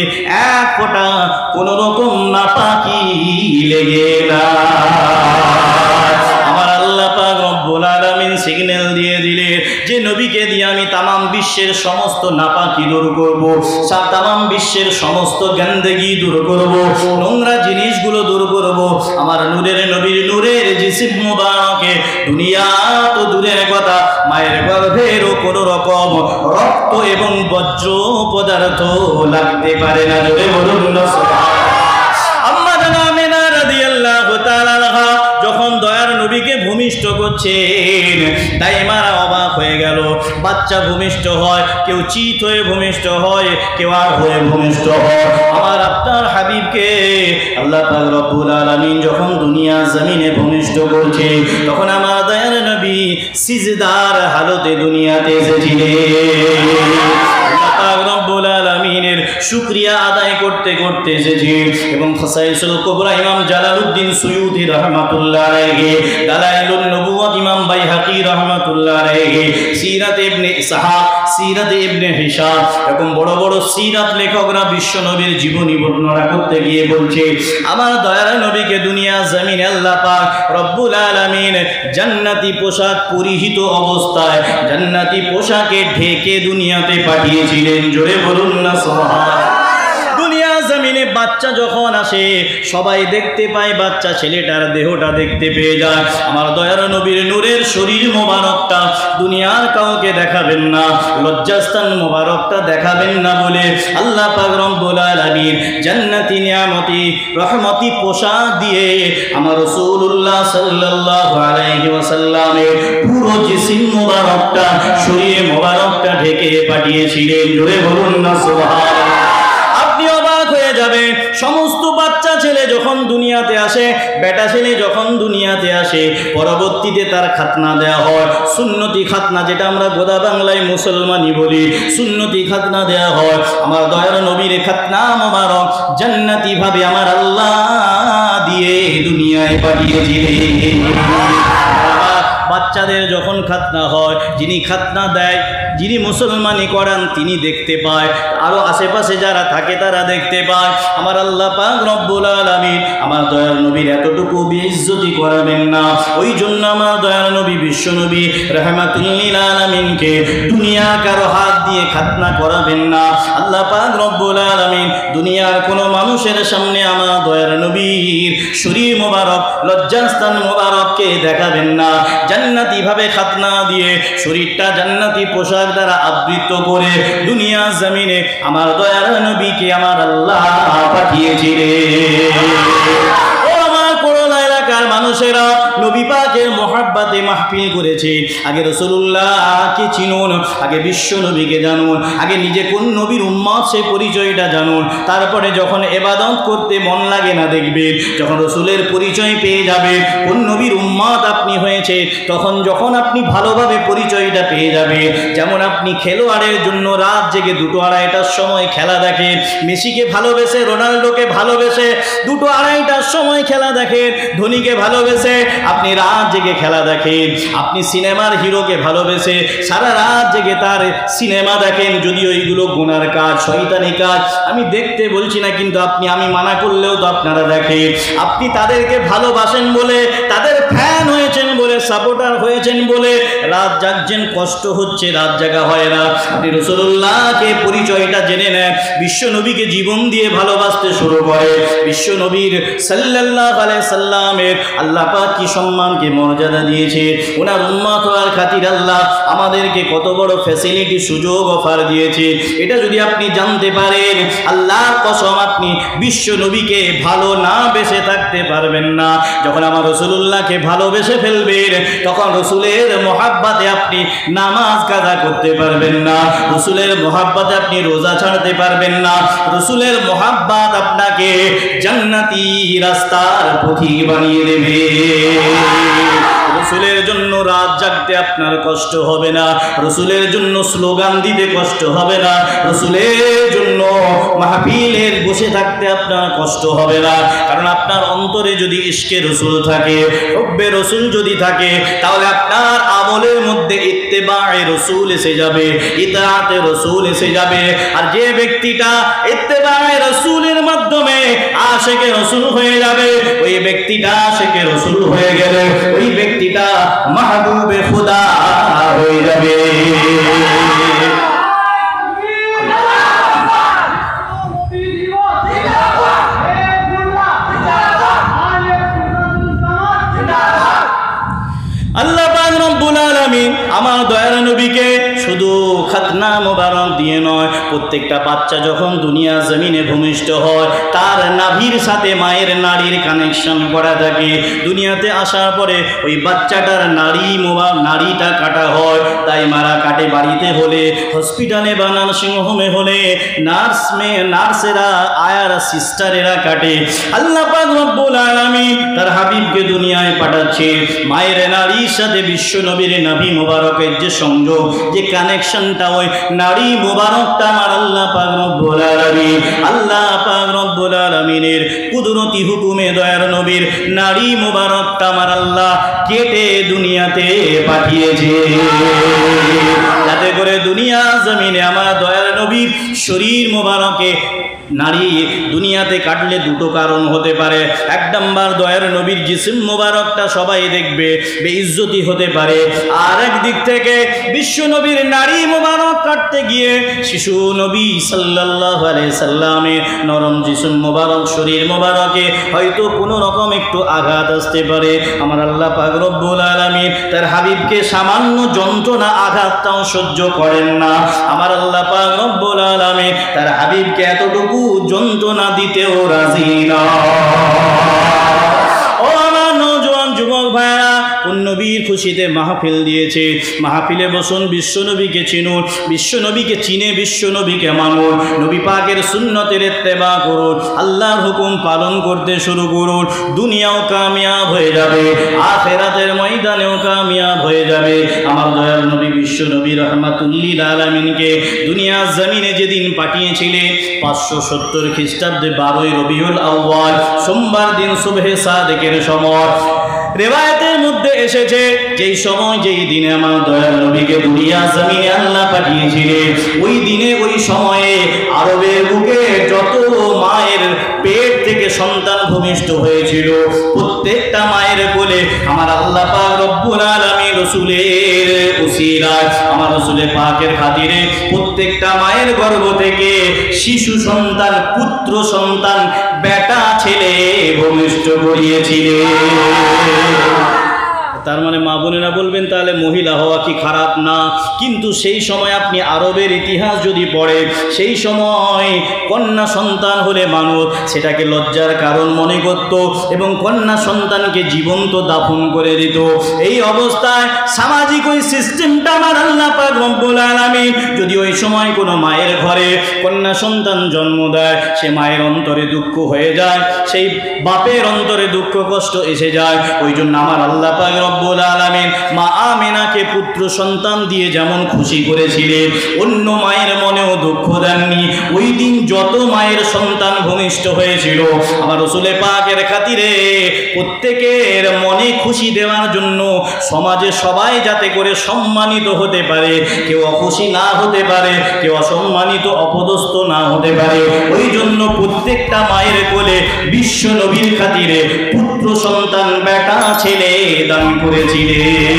এক ফোঁটা কোন রকম নাপাকি লেগে না। আমার আল্লাহ পাক রব্বুল আলামিন সিগন্যাল দিয়ে দিলেন যে নবীকে দিয়ে আমি তামাম বিশ্বের সমস্ত নাপাকি দূর করব, তামাম বিশ্বের সমস্ত গন্দগি দূর করব, নোংরা জিনিসগুলো দূর করব। আমার নূরের নবীর নূরের জিসিম মুবারকে দুনিয়া তো দূরের কথা, মায়ের গর্ভেরও কোনো রকম রক্ত এবং বজ্র পদার্থ লাগতে পারে না। জোরে বলুন না সুবহানাল্লাহ। আম্মা জান আমিনা রাদিয়াল্লাহু তাআলা আনহা যখন দয়ার নবীকে ভূমিষ্ঠ করছেন, দাইমারা অবাক হয়ে গেল। বাচ্চা ভূমিষ্ঠ হয়, কেউ চিত হয়ে ভূমিষ্ঠ হয়, কেউ আর হয়ে ভূমিষ্ঠ হয়। আমার আপনার হাবিবকে আল্লাহ পাক রব্বুল আলামিন যখন দুনিয়া জমিনে ভূমিষ্ঠ করছে, তখন আমার দয়ার নবী সিজদার হালতে দুনিয়াতে এসেছিলেন। রব্বুল আলামিনের শুকরিয়া আদায় করতে করতে এসেছে। এবং খাসাইসুল কুবরা ইমাম জালালউদ্দিন সুয়ুতি রাহমাতুল্লাহ আলাইহি, দালাইলুন নবুওয়াত ইমাম বাইহাকি রাহমাতুল্লাহ আলাইহি, সিরাত ইবনে ইসহাক, সিরাত ইবনে হিশাম, এরকম বড় বড় সিরাত লেখকরা বিশ্ব নবীর জীবনী বর্ণনা করতে গিয়ে বলছে, আমার দয়ার নবীকে দুনিয়া জমিনে আল্লাহ পাক রব্বুল আলামিন জান্নাতি পোশাক পরিহিত অবস্থায়, জান্নাতি পোশাকে ঢেকে দুনিয়াতে পাঠিয়েছিলেন। জোরে বলুন না সুবহানাল্লাহ। দুনিয়া জমিনে বাচ্চা যখন আসে সবাই দেখতে পায়, বাচ্চা ছেলেটার দেহটা দেখতে পেয়ে যায়। আমার দয়ার নবীর নূরের শরীর মোবারকটা দুনিয়ার কাউকে দেখাবেন না, লজ্জাস্থান মোবারকটা দেখাবেন না বলে আল্লাহ পাক রব্বুল আলামিন জান্নাতি নিয়ামতি রহমতি পোশাক দিয়ে আমার রাসূলুল্লাহ সাল্লাল্লাহু আলাইহি ওয়াসাল্লামের পুরো জিসিম মোবারকটা, শরীর মোবারকটা ঢেকে পাঠিয়েছিলেন। জোরে বলুন না সুবহানাল্লাহ। আপনি অবাক হয়ে যাবেন, সমস্ত বাচ্চা ছেলে যখন দুনিয়াতে আসে, বেটা ছেলে যখন দুনিয়াতে আসে, পরবর্তীতে তার খাতনা দেয়া হয়, সুন্নতি খাতনা, যেটা আমরা গোদা বাংলায় মুসলমানি বলি, সুন্নতি খাতনা দেয়া হয়। আমার দয়ার নবীর খাতনা মোবারক জান্নাতি ভাবে আমার আল্লাহ দিয়ে দুনিয়ায় পাঠিয়েছিলেন। বাচ্চাদের যখন খাতনা হয়, যিনি খাতনা দেয়, যিনি মুসলমানি করান, তিনি দেখতে পায়, আরো আশেপাশে যারা থাকে তারা দেখতে পায়। আমার আল্লাহ পাক রব্বুল আলামিন আমার দয়ার নবীর এতটুকু বেইজ্জতি করাবেন না। ওই জন্য আমার দয়ার নবী বিশ্ব নবী রাহমাতুল লিল আলামিনকে দুনিয়া কারো হাত দিয়ে খাতনা করাবেন না। আল্লাহ পাক রব্বুল আলামিন দুনিয়ার কোনো মানুষের সামনে আমার দয়ার নবীর শরীর মোবারক, লজ্জাস্থান মোবারককে দেখাবেন না। জান্নাতি ভাবে খাতনা দিয়ে শরীরটা জান্নাতি পোশাক দ্বারা আবৃত করে দুনিয়া জমিনে আমার দয়ার নবীকে আমার আল্লাহ পাঠিয়েছিলেন। ও আমার করোনা এলাকার মানুষেরা, নবী পাকের মহব্বতে মাহফিল করেছে। আগে রাসূলুল্লাহকে চিনুন, আগে বিশ্ব নবীকে জানুন, আগে নিজে কোন নবীর উম্মত সে পরিচয়টা জানুন। তারপরে যখন ইবাদত করতে মন লাগে না দেখবেন, যখন রাসূলের পরিচয় পেয়ে যাবে কোন নবীর উম্মত আপনি হয়েছে, তখন যখন আপনি ভালোভাবে পরিচয়টা পেয়ে যাবে। যেমন আপনি খেলোয়াড়ের জন্য রাত জেগে 2-2:30টার সময় খেলা দেখেন, মেসিকে ভালোবেসে, রোনাল্ডোকে ভালোবেসে 2-2:30টার সময় খেলা দেখেন, ধোনিকে ভালোবেসে আপনি রাত জেগে খেলা দেখেন, আপনি সিনেমার হিরোকে ভালোবেসে সারা রাত জেগে তার সিনেমা দেখেন। যদিও এইগুলো গুনার কাজ, শয়তানি কাজ, আমি দেখতে বলছি না, কিন্তু আমি মানা করলেও তো আপনারা দেখেন। আপনি তাদেরকে ভালোবাসেন বলে, তাদের ফ্যান হয়েছেন বলে সাপোর্টার হয়েছেন বলে রাত জাগছেন, কষ্ট হচ্ছে, রাত জাগা হয় না। আপনি রাসূলুল্লাহকে পরিচয়টা জেনে নেন, বিশ্ব নবীকে জীবন দিয়ে ভালোবাসতে শুরু করে। বিশ্ব নবীর সাল্লাল্লাহু আলাইহি সাল্লামের আল্লাহ পাক কি সম্মান, কি মর্যাদা দিয়েছে। ওনার উম্মত হওয়ার খাতির আল্লাহ আমাদেরকে কত বড় ফ্যাসিলিটি, সুযোগ, অফার দিয়েছে। এটা যদি আপনি জানতে পারেন, আল্লাহর কসম আপনি বিশ্ব নবীকে ভালো না বেসে থাকতে পারবেন না। যখন আমার রাসূলুল্লাহকে ভালোবেসে ফেলবেন, তখন রাসূলের মহাব্বতে আপনি নামাজ কাজা করতে পারবেন না, রাসূলের মহাব্বতে আপনি রোজা ছাড়তে পারবেন না। রাসূলের মহাব্বত আপনাকে জান্নাতি রাস্তার পথিক বানিয়ে দেবে। রসুলের জন্য রাত জাগতে আপনার কষ্ট হবে না, রসুলের জন্য স্লোগান দিতে কষ্ট হবে না, রসুলের জন্য মাহফিলের বসে থাকতে আপনার কষ্ট হবে না। কারণ আপনার অন্তরে যদি ইশকে রসুল থাকে, হুব্বে রসুল যদি থাকে, তাহলে আপনার আমলের মধ্যে ইত্তেবায়ে রসুল এসে যাবে, ইতাআতে রসুল এসে যাবে। আর যে ব্যক্তিটা ইত্তেবায়ে রসুলের মাধ্যমে আশিকে রসুল হয়ে যাবে, ওই ব্যক্তিটা আশিকে রসুল হয়ে গেলে ওই ব্যক্তিটা মাহবুবে খুদা হয়ে যাবে। আল্লাহ পাক রব্বুল আলামিন আমার দয়ার নবীকে শুধু খাতনা মোবারক দিয়ে নয়, প্রত্যেকটা বাচ্চা যখন দুনিয়া জমিনে ভূমিষ্ঠ হয়, তার নাভির সাথে মায়ের নাড়ির কানেকশন করা থাকে। দুনিয়াতে আসার পরে ওই বাচ্চাটার নাড়িটা কাটা হয়। তাই মারা কাটে বাড়িতে হলে, হসপিটালে বা নার্সিং হোমে হলে নার্সেরা, আয়ারা, সিস্টারেরা কাটে। আল্লাহ পাক রব্বুল আলামিন তার হাবিবকে দুনিয়ায় পাঠাচ্ছে। মায়ের নাড়ির সাথে বিশ্ব নবীর নাভি মোবারকের যে সংযোগ, যে কানেকশনটা, ওই নাড়ি মোবারকটা আমার আল্লাহ পাক রব্বুল আলামিন, আল্লাহ পাক রব্বুল আলামিনের কুদরতি হুকুমে দয়ার নবীর নাড়ি মোবারকটা আমার আল্লাহ কেটে দুনিয়াতে পাঠিয়েছে, যাতে করে দুনিয়া জমিনে আমার দয়ার নবীর শরীর মোবারকে নারী দুনিয়াতে কাটলে দুটো কারণ হতে পারে। এক নাম্বার, দয়ার নবীর জিসিম মোবারকটা সবাই দেখবে, বেইজ্জতি হতে পারে। আর এক দিক থেকে বিশ্ব নবীর নারী মোবারক কাটতে গিয়ে শিশু নবী সাল্লাল্লাহু আলাইহি সাল্লামের নরম জিসিম মোবারক, শরীর মোবারকে হয়তো কোনো রকম একটু আঘাত আসতে পারে। আমার আল্লাহ পাক রব্বুল আলামিন তার হাবিবকে সামান্য যন্ত্রণা, আঘাতটাও সহ্য করেন না। আমার আল্লাহ পাক রব্বুল আলামিন তার হাবিবকে এতটুকু যন্ত্রণা দিতেও রাজি না। ও আমার নওজোয়ান যুবক ভাইরা, নবীর খুশিতে মাহফিল দিয়েছে, মাহফিলে বসুন, বিশ্ব নবীকে চিনুন, বিশ্ব নবীকে চিনে বিশ্ব নবীকে মানুন, নবী পাকের সুন্নতের ইত্তেবা করুন, আল্লাহর হুকুম পালন করতে শুরু করুন। দুনিয়াও কামিয়াব হয়ে যাবে, আখিরাতের ময়দানেও কামিয়াব হয়ে যাবে। আমার দয়াল নবী বিশ্ব নবী রহমাতুল্লিল আলামিনকে দুনিয়া জমিনে যেদিন পাঠিয়েছিলেন 570 খ্রিস্টাব্দে 12ই রবিউল আউয়াল সোমবার দিন সুবহে সাদেকের সময়, রিওয়ায়াতের মধ্যে এসেছে যেই সময়, যেই দিনে আমার দয়াল নবীকে দুনিয়া জমিনে আল্লাহ পাঠিয়েছিলেন, ওই দিনে ওই সময়ে আরবের বুকে যত মায়ের পেট থেকে সন্তান ভূমিষ্ঠ হয়েছিল, প্রত্যেকটা মায়ের কোলে আমার আল্লাহ পাক রব্বুল আলামিন রাসূলের উসিলায়, আমার রাসূলের পাকের খাতিরে প্রত্যেকটা মায়ের গর্ভ থেকে শিশু সন্তান, পুত্র সন্তান, বেটা ছেলে ভূমিষ্ঠ করিয়েছিলেন। তার মানে মা বোনেরা বলবেন তাহলে মহিলা হওয়া কি খারাপ না? কিন্তু সেই সময় আপনি আরবের ইতিহাস যদি পড়েন, সেই সময় কন্যা সন্তান হলে মানুষ সেটাকে লজ্জার কারণ মনে করত এবং কন্যা সন্তানকে জীবন্ত দাফন করে দিত। এই অবস্থায় সামাজিক ওই সিস্টেমটা আমার আল্লাহ পাক রব্বুল আলামিন যদি ওই সময় কোনো মায়ের ঘরে কন্যা সন্তান জন্ম দেয়, সে মায়ের অন্তরে দুঃখ হয়ে যায়, সেই বাপের অন্তরে দুঃখ কষ্ট এসে যায়। ওই জন্য আমার আল্লাহ পাক রব্বুল আলামিন মা আমিনাকে পুত্র সন্তান দিয়ে যেমন খুশি করেছিলেন, অন্য মায়ের মনেও দুঃখ দেননি। ওই দিন যত মায়ের সন্তান ভূমিষ্ঠ হয়েছিল, আমার রাসূল পাকের খাতিরে প্রত্যেকের মনে খুশি দেওয়ার জন্য সমাজে সবাই যাতে করে সম্মানিত হতে পারে, কেউ অখুশি না হতে পারে, কেউ অসম্মানিত অপদস্থ না হতে পারে, ওই জন্য প্রত্যেকটা মায়ের কোলে বিশ্ব নবীর খাতিরে পুত্র সন্তান, বেটা ছেলে দান করেছিলেন।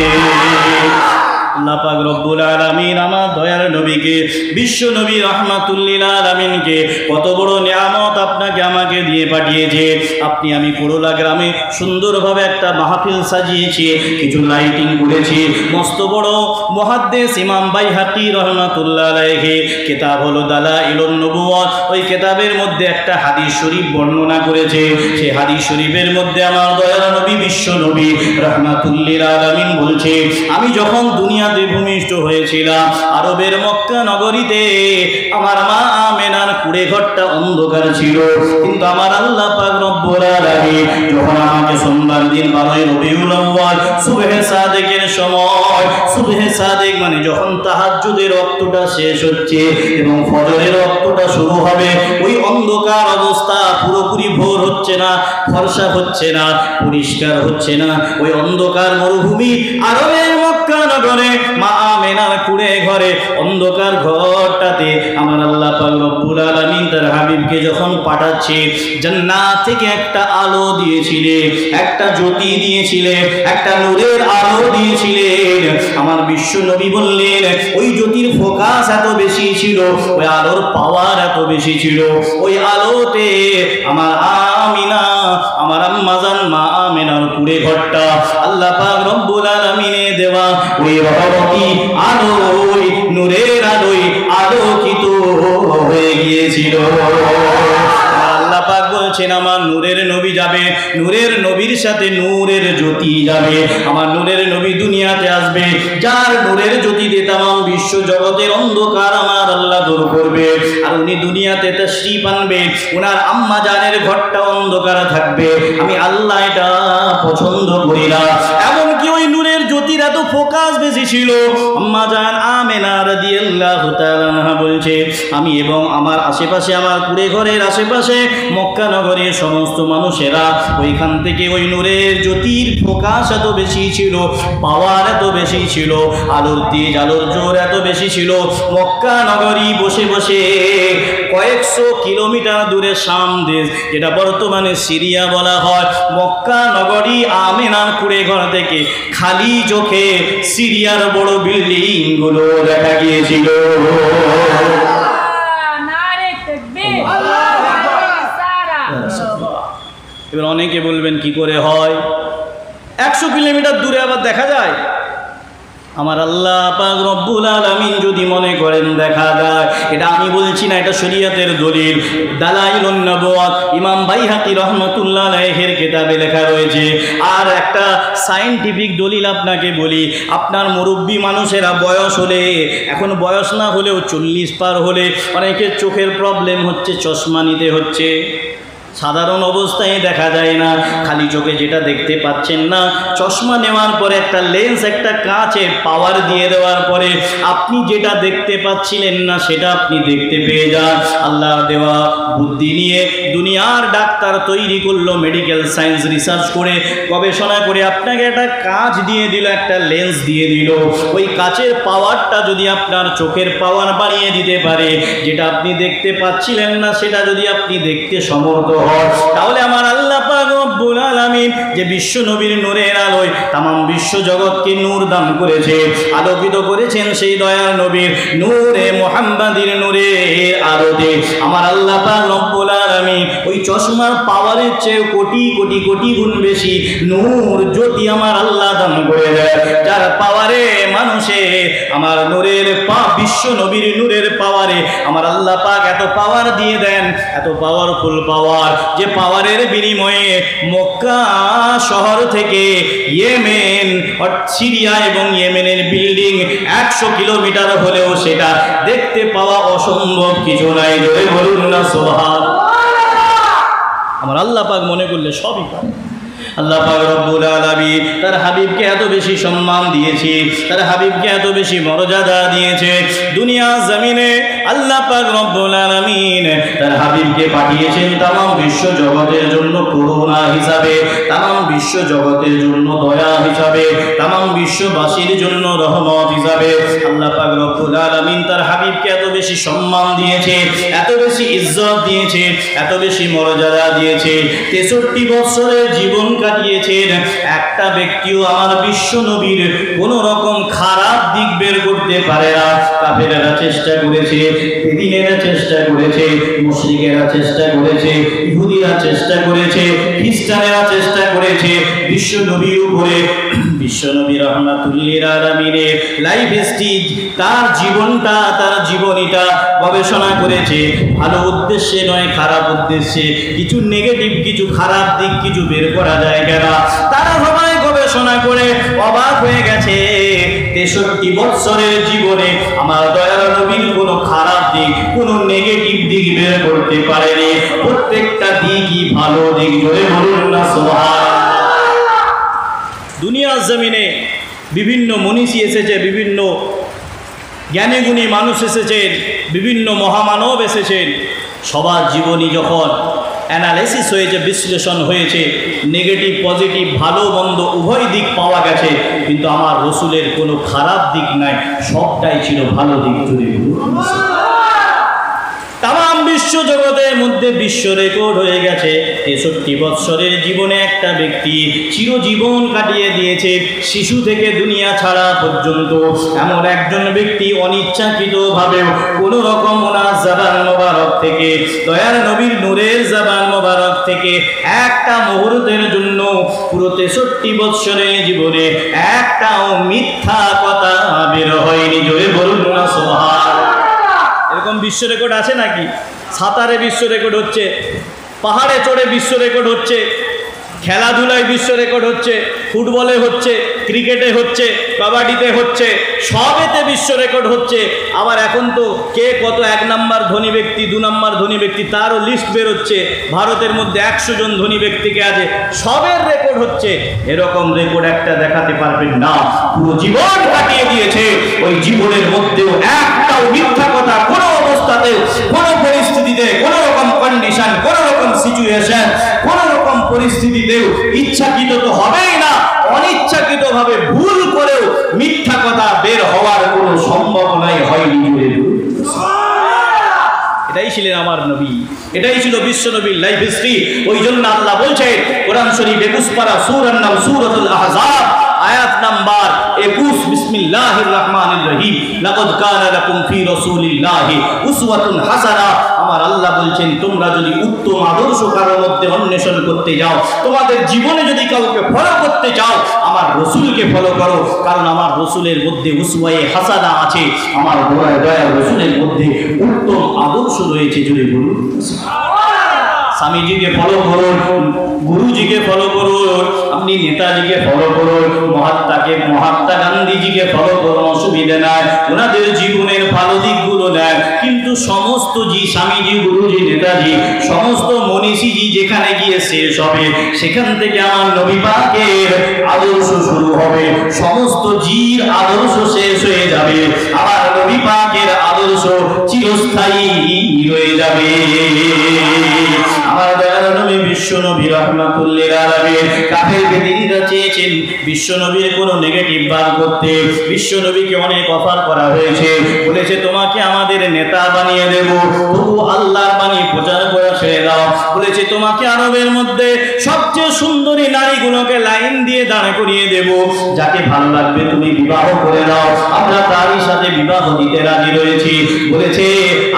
আল্লাহ পাক রব্বুল আলামিন আমার দয়ার নবীকে, বিশ্ব নবী রাহমাতুল্লিল আলামিনকে কত বড় নিয়ামত আপনাকে আমাকে দিয়ে পাঠিয়েছে। আপনি আমি করোলা গ্রামে সুন্দরভাবে একটা মাহফিল সাজিয়েছি, কিছু লাইটিং করেছি। মস্ত বড় মুহাদ্দিস ইমাম বাইহাকি রাহমাতুল্লাহ আলাইহি কিতাব হলো দালাইলুন নবুওয়াত, ওই কিতাবের মধ্যে একটা হাদিস শরীফ বর্ণনা করেছে। সেই হাদিস শরীফের মধ্যে আমার দয়ার নবী বিশ্ব নবী রাহমাতুল্লিল আলামিন বলছে, আমি যখন দুনিয়াতে ভূমিষ্ঠ হয়েছিলাম আরবের মক্কা নগরীতে, আমার মা আমেনার কুড়ে ঘরটা অন্ধকার ছিল, কিন্তু আমার আল্লাহ পাক রব্বুল আলামিন যখন আমাকে সোমবার দিন 12 রবিউল আউয়াল সুবহে সাদেকের সময়, সুবহে সাদেক মানে যখন তাহাজ্জুদের ওয়াক্তটা শেষ হচ্ছে এবং ফজরের ওয়াক্তটা শুরু হবে, ওই অন্ধকার অবস্থা, পুরোপুরি ভোর হচ্ছে না, ফর্সা হচ্ছে না, পরিষ্কার হচ্ছে না, ওই অন্ধকার মরুভূমি আরবের মক্কা নগরে মা আমেনার কুড়ে ঘরে অন্ধকার ঘরটাতে আমার আল্লাহ পাক রব্বুল আলামিন তার হাবিবকে যখন পাঠাচ্ছে, জান্নাত থেকে একটা আলো দিয়েছিলেন, একটা জ্যোতি দিয়েছিলেন, একটা নূরের আলো দিয়েছিলেন। আমার বিশ্ব নবী বললেন, ওই জ্যোতির ফোকাস এত বেশি ছিল, ওই আলোর পাওয়ার এত বেশি ছিল, ওই আলোতে আমার আমিনা, আমার আম্মাজান মা আমেনার কুড়ে ঘরটা আল্লাহ পাক রব্বুল আলামিনে দেওয়া ওই রহমতি আলোয়, নূরের আলোয় আলোকিত হয়ে গিয়েছিল। আল্লাহ পাক বলছেন, আমার নূরের নবী যাবে, নূরের নবীর সাথে নূরের জ্যোতি যাবে। আমার নূরের নবী দুনিয়াতে আসবে, যার নূরের জ্যোতিতে তামাম বিশ্ব জগতের অন্ধকার আমার আল্লাহ দূর করবে। আর উনি দুনিয়াতে তাশরীফ আনবে, ওনার আম্মা জানের ঘরটা অন্ধকার থাকবে। আমি আল্লাহ এটা পছন্দ করি না। এমনকি ওই নূরের জ্যোতির এত ফোকাস বেশি ছিল, আম্মা জান আমেনা রাদিয়াল্লাহু তাআলা আনহা বলছে, আমি এবং আমার আশেপাশে, আমার কুড়ে ঘরের আশেপাশে মক্কা নগরের সমস্ত মানুষেরা ওইখান থেকে ওই নূরের জ্যোতির ফোকাস এত বেশি ছিল, পাওয়ার এত বেশি ছিল, আলোর তেজ, আলোর জোর এত বেশি ছিল, মক্কা নগরী বসে বসে কয়েকশো কিলোমিটার দূরে শাম দেশ, যেটা বর্তমানে সিরিয়া বলা হয়, মক্কা নগরী আমেনার কুড়ে ঘর থেকে খালি চোখে সিরিয়ার বড় বিল্ডিং গুলো দেখা গিয়েছিল। এবার অনেকে বলবেন কি করে হয়, 100 কিলোমিটার দূরে আবার দেখা যায়? আমার আল্লাহ পাক রব্বুল আলামিন যদি মনে করেন দেখা যায়, এটা আমি বলছি না, এটা শরীয়তের দলিল, দালাইলুন নবুওয়াত ইমাম বাইহাকি রাহমাতুল্লাহ আলাইহির কিতাবে লেখা রয়েছে। আর একটা সায়েন্টিফিক দলিল আপনাকে বলি, আপনার মুরব্বী মানুষেরা বয়স হলে, এখন বয়স না হলেও 40 পার হলে অনেকের চোখের প্রবলেম হচ্ছে, চশমা নিতে হচ্ছে। সাধারণ অবস্থায় দেখা যায় না, খালি চোখে যেটা দেখতে পাচ্ছেন না, চশমা নেওয়ার পরে একটা লেন্স, একটা কাঁচে পাওয়ার দিয়ে দেওয়ার পরে আপনি যেটা দেখতে পাচ্ছিলেন না সেটা আপনি দেখতে পেয়ে যান। আল্লাহর দেওয়া বুদ্ধি নিয়ে দুনিয়ার ডাক্তার তৈরি করলো, মেডিকেল সায়েন্স রিসার্চ করে, গবেষণা করে আপনাকে একটা কাঁচ দিয়ে দিল, একটা লেন্স দিয়ে দিল। ওই কাঁচের পাওয়ারটা যদি আপনার চোখের পাওয়ার বাড়িয়ে দিতে পারে, যেটা আপনি দেখতে পাচ্ছিলেন না সেটা যদি আপনি দেখতে সমর্থ, তাহলে আমার আল্লাহ পাক রব্বুল আলামিন যে বিশ্ব নবীর নূরের আলোয় তামাম বিশ্ব জগৎকে নূর দান করেছে, আলোকিত করেছেন, সেই দয়ার নবীর নূরে মুহাম্মাদির নূরের আলোতে আমার আল্লাহ পাক রব্বুল আলামিন ওই চশমার পাওয়ারের চেয়ে কোটি কোটি কোটি গুণ বেশি নূর জ্যোতি আমার আল্লাহ দান করে দেয়, যার পাওয়ারে মানুষে আমার নূরের বিশ্ব নবীর নূরের পাওয়ারে আমার আল্লাহ পাক এত পাওয়ার দিয়ে দেন, এত পাওয়ারফুল পাওয়ার, যে পাওয়ারের বিনিময়ে মক্কা শহর থেকে ইয়েমেন, সিরিয়া এবং ইয়েমেনের বিল্ডিং 100 কিলোমিটার হলেও সেটা দেখতে পাওয়া অসম্ভব কিছু নাই। জোরে বলুন না সুবহানাল্লাহ। আমার আল্লাহ পাক মনে করলে সবই পারে। আল্লাহ পাক রব্বুল আলামিন তার হাবিবকে এত বেশি সম্মান দিয়েছে, তার হাবিবকে এত বেশি মর্যাদা দিয়েছে। দুনিয়া জমিনে আল্লাহ পাক রব্বুল আলামিন তার হাবিবকে পাঠিয়েছেন তামাম বিশ্ব জগতের জন্য করুণা হিসাবে, তামাম বিশ্ব জগতের জন্য দয়া হিসাবে, তামাম বিশ্ববাসীর জন্য রহমত হিসাবে। আল্লাহ পাক রব্বুল আলামিন তার হাবিবকে এত বেশি সম্মান দিয়েছে, এত বেশি ইজ্জত দিয়েছে, এত বেশি মর্যাদা দিয়েছে। 63 বছরের জীবন জীবন কাটিয়েছেন, একটা ব্যক্তিও আমার বিশ্ব নবীর কোনো রকম খারাপ দিক বের করতে পারে না। কাফেরেরা চেষ্টা করেছে, বেদিনেরা চেষ্টা করেছে, মুশরিকেরা চেষ্টা করেছে, ইহুদিরা চেষ্টা করেছে, খ্রিস্টানেরা চেষ্টা করেছে বিশ্ব নবীর উপরে, বিশ্ব নবী রাহমাতুল্লিল আলামিনের লাইফ স্টেজ, তার জীবনটা, তার জীবনীটা গবেষণা করেছে। ভালো উদ্দেশ্যে নয়, খারাপ উদ্দেশ্যে, কিছু নেগেটিভ, কিছু খারাপ দিক কিছু বের করা যায় কেন? তারা সবাই গবেষণা করে অবাক হয়ে গেছে। 63 বছরের জীবনে আমার দয়ার নবীর কোনো খারাপ দিক, কোনো নেগেটিভ দিক বের করতে পারেনি। প্রত্যেকটা দিকই ভালো দিক। জোরে বলুন না সুবহানাল্লাহ। দুনিয়ার জমিনে বিভিন্ন মনীষী এসেছে, বিভিন্ন জ্ঞানীগুণী মানুষ এসেছেন, বিভিন্ন মহামানব এসেছেন। সবার জীবনী যখন অ্যানালাইসিস হয়েছে, বিশ্লেষণ হয়েছে, নেগেটিভ পজিটিভ, ভালো মন্দ উভয় দিক পাওয়া গেছে, কিন্তু আমার রসুলের কোনো খারাপ দিক নাই, সবটাই ছিল ভালো দিক। জুড়ে তাম বিশ্ব জগতের মধ্যে বিশ্ব রেকর্ড হয়ে গেছে। 63 বৎসরের জীবনে একটা ব্যক্তি চিরজীবন কাটিয়ে দিয়েছে, শিশু থেকে দুনিয়া ছাড়া পর্যন্ত। এমন একজন ব্যক্তি অনিচ্ছাকৃতভাবে কোনো রকম ওনার জাবান মোবারক থেকে, দয়ার নবীর নূরের জাবান মোবারক থেকে একটা মুহূর্তের জন্য পুরো 63 বৎসরের জীবনে একটাও মিথ্যা কথা বের হয়নি। জোরে বলুন না সুবহানাল্লাহ। এরকম বিশ্ব রেকর্ড আছে নাকি? সাঁতারে বিশ্ব রেকর্ড হচ্ছে, পাহাড়ে চড়ে বিশ্ব রেকর্ড হচ্ছে, খেলাধুলায় বিশ্ব রেকর্ড হচ্ছে, ফুটবলে হচ্ছে, ক্রিকেটে হচ্ছে, কাবাডিতে হচ্ছে, সবেতে বিশ্ব রেকর্ড হচ্ছে। আবার এখন তো কে কত 1 নাম্বার ধনী ব্যক্তি, 2 নাম্বার ধনী ব্যক্তি, তারও লিস্ট বেরোচ্ছে। ভারতের মধ্যে 100 জন ধনী ব্যক্তিকে আছে, সবের রেকর্ড হচ্ছে। এরকম রেকর্ড একটা দেখাতে পারবেন না। পুরো জীবন কাটিয়ে দিয়েছে, ওই জীবনের মধ্যেও একটাও মিথ্যা কথা কোনো অবস্থাতে, কোনো পরিস্থিতিতে, কোনো রকম কন্ডিশন, কোনো রকম সিচুয়েশন, কোনো রকম পরিস্থিতিতেও ইচ্ছাকৃত তো হবেই না, অনিচ্ছাকৃতভাবে ভুল করেও মিথ্যা কথা বের হওয়ার কোনো সম্ভাবনাই হয়নি। এটাই ছিলেন আমার নবী, এটাই ছিল বিশ্ব নবীর লাইফ হিস্ট্রি। ওই জন্য আল্লাহ বলছেন কোরআন শরীফ 21 পারা সূরার নাম সূরাতুল আহজাব, আয়াত নাম্বার 21, বিসমিল্লাহির রহমানির রহিম, লাকাদ কানা লাকুম ফি রাসূলিল্লাহি উসওয়াতুন হাসানাহ। আমার আল্লাহ বলছেন, তোমরা যদি উত্তম আদর্শ কারোর মধ্যে অন্বেষণ করতে যাও, তোমাদের জীবনে যদি কাউকে ফলো করতে চাও, আমার রসুলকে ফলো করো, কারণ আমার রসুলের মধ্যে উসওয়ায়ে হাসানা আছে, আমার দয়ার রসুলের মধ্যে উত্তম আদর্শ রয়েছে। জুড়ে বলুন স্বামীজিকে ফলো করুন, গুরুজিকে ফলো করুন, আপনি নেতাজিকে ফলো করুন, মহাত্মা গান্ধীজিকে ফলো করুন, অসুবিধা নাই, ওনাদের জীবনের ভালো দিকগুলো নেয়। কিন্তু সমস্ত স্বামীজি, গুরুজি, নেতাজি, সমস্ত মনীষীজি যেখানে গিয়ে শেষ হবে, সেখান থেকে আমার নবী পাকের আদর্শ শুরু হবে। সমস্ত জির আদর্শ শেষ হয়ে যাবে, আমার নবী পাকের আদর্শ চিরস্থায়ী রয়ে যাবে। আমার দয়ার নবী বিশ্ব নবী রাহমাতুল্লিল আলামিন, কাফের বেদিনরা চেয়েছেন বিশ্ব নবীর কোনো নেগেটিভ বার করতে। বিশ্ব নবীকে অনেক অফার করা হয়েছে, বলেছে তোমাকে আমাদের নেতা বানিয়ে দেব, তবু আল্লাহর বাণী প্রচার করে ছেড়ে দাও। বলেছে তোমাকে আরবের মধ্যে সবচেয়ে সুন্দরী নারীগুলোকে লাইন দিয়ে দাঁড় করিয়ে দেব, যাকে ভালো লাগবে তুমি বিবাহ করে দাও, আমরা তারই সাথে বিবাহ দিতে রাজি রয়েছি। বলেছে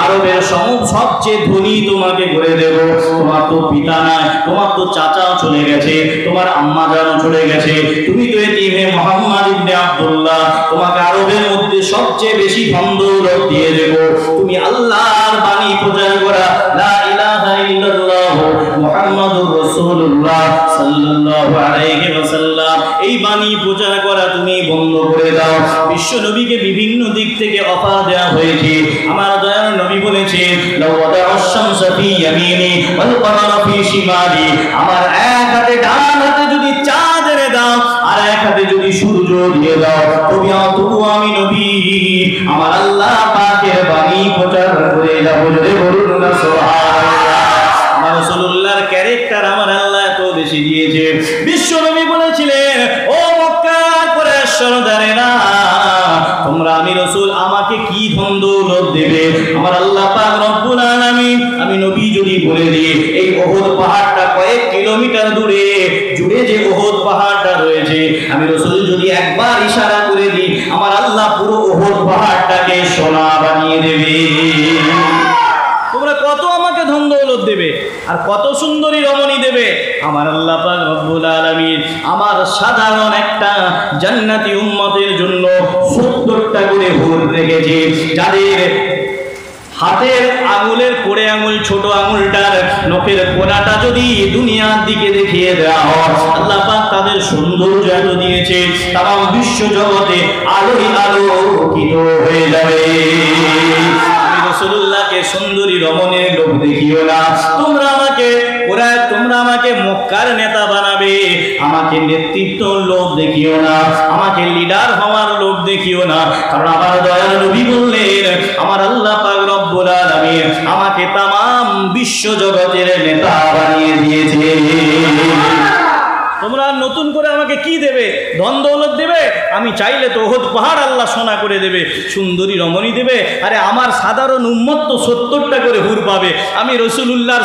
আরবের সবচেয়ে ধনী তোমাকে করে দেব, তোমার তো পিতা নাই, তোমার তো চাচাও চলে গেছে, তোমার আম্মা জানও চলে গেছে, তুমি তো এতিম, হে মুহাম্মদ ইবনে আব্দুল্লাহ, তোমাকে আরবের মধ্যে সবচেয়ে বেশি ধন দৌলত দিয়ে দেব, তুমি আল্লাহর বাণী প্রচার করা, লা ইলাহা ইল্লাল্লাহ মুহাম্মাদুর রাসূলুল্লাহ সাল্লাল্লাহু আলাইহি ওয়াসাল্লাম, এই বাণী প্রচার করা তুমি বন্ধ করে দাও। বিশ্ব নবীকে বিভিন্ন দিক থেকে অফার দেওয়া হয়েছে। আমার দয়ার নবী বলেছেন, লাউ ওয়াদা'আশ শামসা ফি ইয়ামিনি ওয়াল কমারা ফি শিমালি, আমার এক হাতে ডান হাতে যদি চাঁদ এনে দাও, আর এক হাতে যদি সূর্য দিয়ে দাও, তবু আমি নবী আমার আল্লাহ পাকের বাণী প্রচার করে যাব। জোরে বলুন না সুবহানাল্লাহ। আমার রাসূলুল্লাহর ক্যারেক্টার আমার আল্লাহ এত বেশি দিয়েছে। বিশ্ব নবী বলেছিলেন, ও মক্কা কুরাইশ সরদারেরা, তোমরা আমি রাসূল আমাকে কি ধন দৌলত দেবে? আমার আল্লাহ পাক রব্বুল আলামিন, আমি নবী যদি বলে দিই এই উহুদ পাহাড়টা কয়েক কিলোমিটার দূরে জুড়ে যদি একবার ইশারা করে দিই আমার আল্লাহ পুরো উহুদ পাহাড়টাকে সোনা বানিয়ে দেবে। তোমরা কত আমাকে ধন দৌলত দেবে আর কত সুন্দরী রমণী দেবে, আমার আল্লাহ পাক রব্বুল আলামিন আমার সাধারণ একটা জান্নাতি উম্মতের জন্য 70টা করে হুর রেখেছে, যাদের হাতের আঙুলের কোড়ে আঙুল ছোট আঙুলটার নখের কোনাটা যদি দুনিয়ার দিকে দেখিয়ে দেওয়া হয় আল্লাহ পাক তাদের সৌন্দর্য এত দিয়েছে তাম বিশ্ব জগতে আলোয় আলোকিত হয়ে যাবে। রাসূলুল্লাহকে সুন্দরী রমণীর লোভ দেখিও না, তোমরা আমাকে মক্কার নেতা বানাবে, আমাকে নেতৃত্বর লোভ দেখিও না, আমাকে লিডার হওয়ার লোভ দেখিও না, কারণ আমার দয়াল নবী বললেন আমার আল্লাহ পাক রব্বুল আলামিন আমাকে তাম বিশ্ব জগতের নেতা বানিয়ে দিয়েছে। তোমরা নতুন করে আমাকে কি দেবে? ধন দৌলত দেবে? আমি চাইলে তো উহুদ পাহাড় আল্লাহ সোনা করে দেবে, সুন্দরী রমণী দেবে। আরে আমার সাধারণ উম্মত তো 70টা করে হুর পাবে, আমি রাসূলুল্লাহর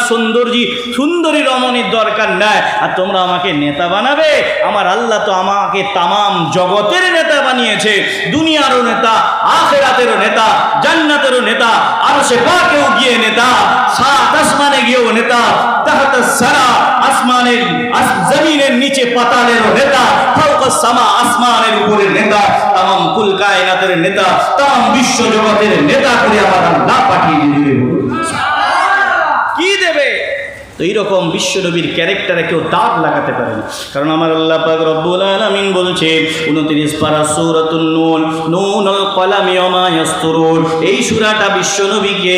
সুন্দরী রমণীর দরকার নাই, আর তোমরা আমাকে নেতা বানাবে? আমার আল্লাহ তো আমাকে তাম জগতের নেতা বানিয়েছে, দুনিয়ারও নেতা, আখিরাতেরও নেতা, জান্নাতেরও নেতা, আরশে পাকেও গিয়ে নেতা, সাত আসমানে গিয়েও নেতা, তাহতাস সারা আসমানের জমিনের নিচে পাতালের নেতা, ফাওকাস সামা আসমানের উপরে নেতা, তাম কুল কায়নাতের নেতা, তাম বিশ্ব জগতের নেতা করে আমার আল্লাহ পাঠিয়ে দিবে। কি দেবে? তো এইরকম বিশ্বনবীর ক্যারেক্টারে কেউ দাগ লাগাতে পারে না, কারণ আমার আল্লাহ পাক রব্বুল আলামিন বলছে 29 পারা সূরাতুন নূন, নুনুল কলামি ওয়া মা ইয়াসতুরুন, এই সূরাটা বিশ্বনবীকে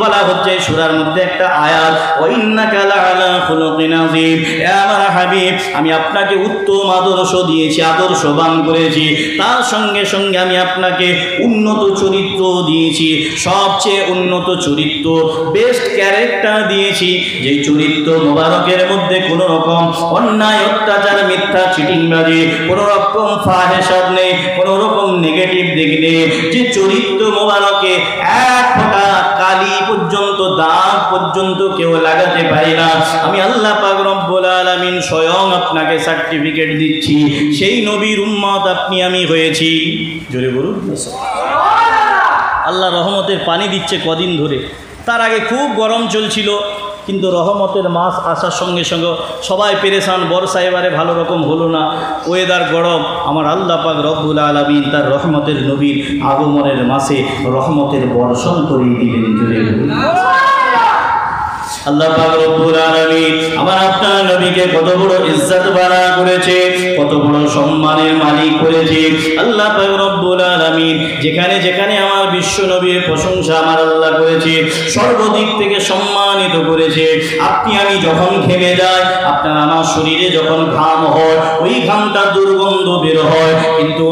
বলা হচ্ছে। সূরার মধ্যে একটা আয়াত ওয়া ইন্নাকা লাআলা খুলুকিন আযীম, হে আমার হাবিব আমি আপনাকে উত্তম আদর্শ দিয়েছি, আদর্শবান করেছি, তার সঙ্গে সঙ্গে আমি আপনাকে উন্নত চরিত্র দিয়েছি, সবচেয়ে উন্নত চরিত্র, বেস্ট ক্যারেক্টার দিয়েছি, যে চরিত্র মোবারকের মধ্যে কোনো রকম অন্যায় অত্যাচার মিথ্যা চিটিংবাজি কোনো রকম ফাহেসাত নেই, কোনো রকম নেগেটিভ দিক নেই, যে চরিত্র মোবারকে এক ফোঁটা কালি পর্যন্ত দাগ পর্যন্ত কেউ লাগাতে পারে না, আমি আল্লাহ পাক রব্বুল আলামিন স্বয়ং আপনাকে সার্টিফিকেট দিচ্ছি সেই নবীর উম্মত আপনি আমি হয়েছি। জোরে বলুন আল্লাহ রহমতের পানি দিচ্ছে কদিন ধরে, তার আগে খুব গরম চলছিল, কিন্তু রহমতের মাস আসার সঙ্গে সঙ্গে সবাই পেরেশান, বর্ষা এবারে ভালো রকম হলো না, ওয়েদার গরম, আমার আল্লাহ পাক রব্বুল আলামিন তার রহমতের নবীর আগমনের মাসে রহমতের বর্ষণ করিয়ে দিলেন। জুড়ে আল্লাহ পাক রব্বুল আলামিন আমার আপনার নবীকে কত বড় ইজ্জত বাড়া করেছে, কত বড় সম্মানের মালিক করেছে আল্লাহ পাক রব্বুল আলামিন। যেখানে যেখানে আমার বিশ্ব নবীর প্রশংসা আমার আল্লাহ করেছে, সর্বদিক থেকে সম্মানিত করেছে। আপনি আমি যখন ঘেমে যাই, আপনার আমার শরীরে যখন ঘাম হয়, ওই ঘামটা দুর্গন্ধ বের হয়, কিন্তু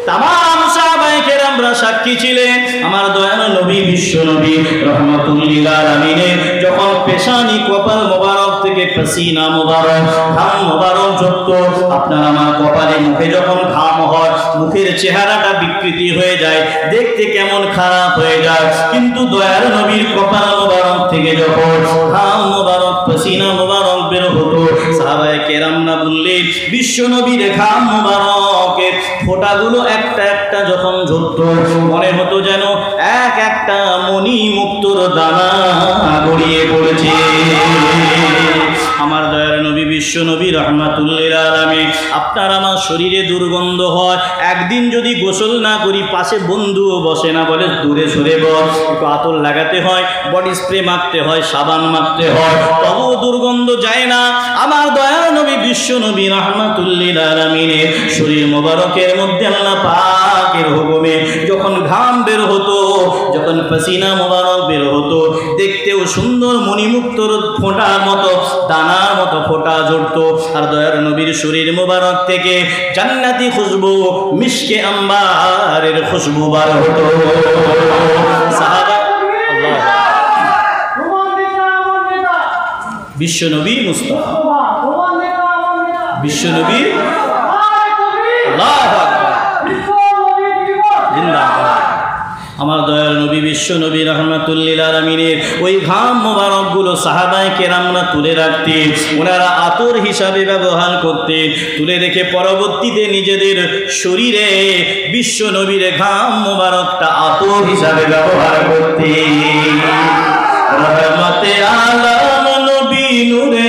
তামাম সাহাবায়ে কেরামরা সাক্ষী ছিলেন আমার দয়াল নবী বিশ্ব নবী রহমাতুল্লিল আলামিনের যখন পেশানি কপাল মোবারক থেকে পসিনা মোবারক ঘাম মোবারক ঝরত, আপনার আমার কপালে মুখে যখন ঘাম হয় মুখের চেহারাটা বিকৃতি হয়ে যায়, দেখতে কেমন খারাপ হয়ে যায়, কিন্তু দয়াল নবীর কপাল মোবারক থেকে যখন ঘাম মোবারক পসিনা মোবারক বের হতো, সাহাবায়ে কেরামরা বললেন বিশ্ব নবীর ঘাম মোবারকের ফোঁটাগুলো একটা একটা যখন ঝরত মনে হতো যেন এক একটা মণি মুক্তোর দানা গড়িয়ে পড়েছে। আমার দয়ার নবী বিশ্ব নবী রহমাতুল্লিল আলামিন আপনার আমার শরীরে দুর্গন্ধ হয়, একদিন যদি গোসল না করি পাশে বন্ধুও বসে না, বলে দূরে সরে বস, একটু আতর লাগাতে হয়, বডি স্প্রে মাখতে হয়, সাবান মাখতে হয়, তবুও দুর্গন্ধ যায় না। আমার দয়ার নবী বিশ্ব নবী রহমাতুল্লিল আলামিনের শরীর মোবারকের মধ্যে আল্লাহ পাকের হুকুমে যখন ঘাম বের হতো, যখন পসিনা মোবারক বের হতো, দেখতেও সুন্দর মণিমুক্তর ফোঁটার মতো দানার মতো ফোঁটা ঝরতো, আর দয়ার নবীর শরীর মোবারক থেকে জান্নাতি খুশবু মিশকে আম্বারের খুশবু বার হতো। সাহাবা বিশ্ব নবী মুস্তাফা বিশ্ব নবী আল্লাহু আকবার জিন্দাবাদ। আমার দয়াল নবী বিশ্ব নবী রহমাতুল্লিল আলামিনের ওই ঘাম মোবারকগুলো সাহাবায়ে কেরামরা তুলে রাখতেন, ওনারা আতর হিসাবে ব্যবহার করতেন, তুলে রেখে পরবর্তীতে নিজেদের শরীরে বিশ্ব নবীর ঘাম মোবারকটা আতর হিসাবে ব্যবহার করতেন। রহমতে আলম নবী নূরে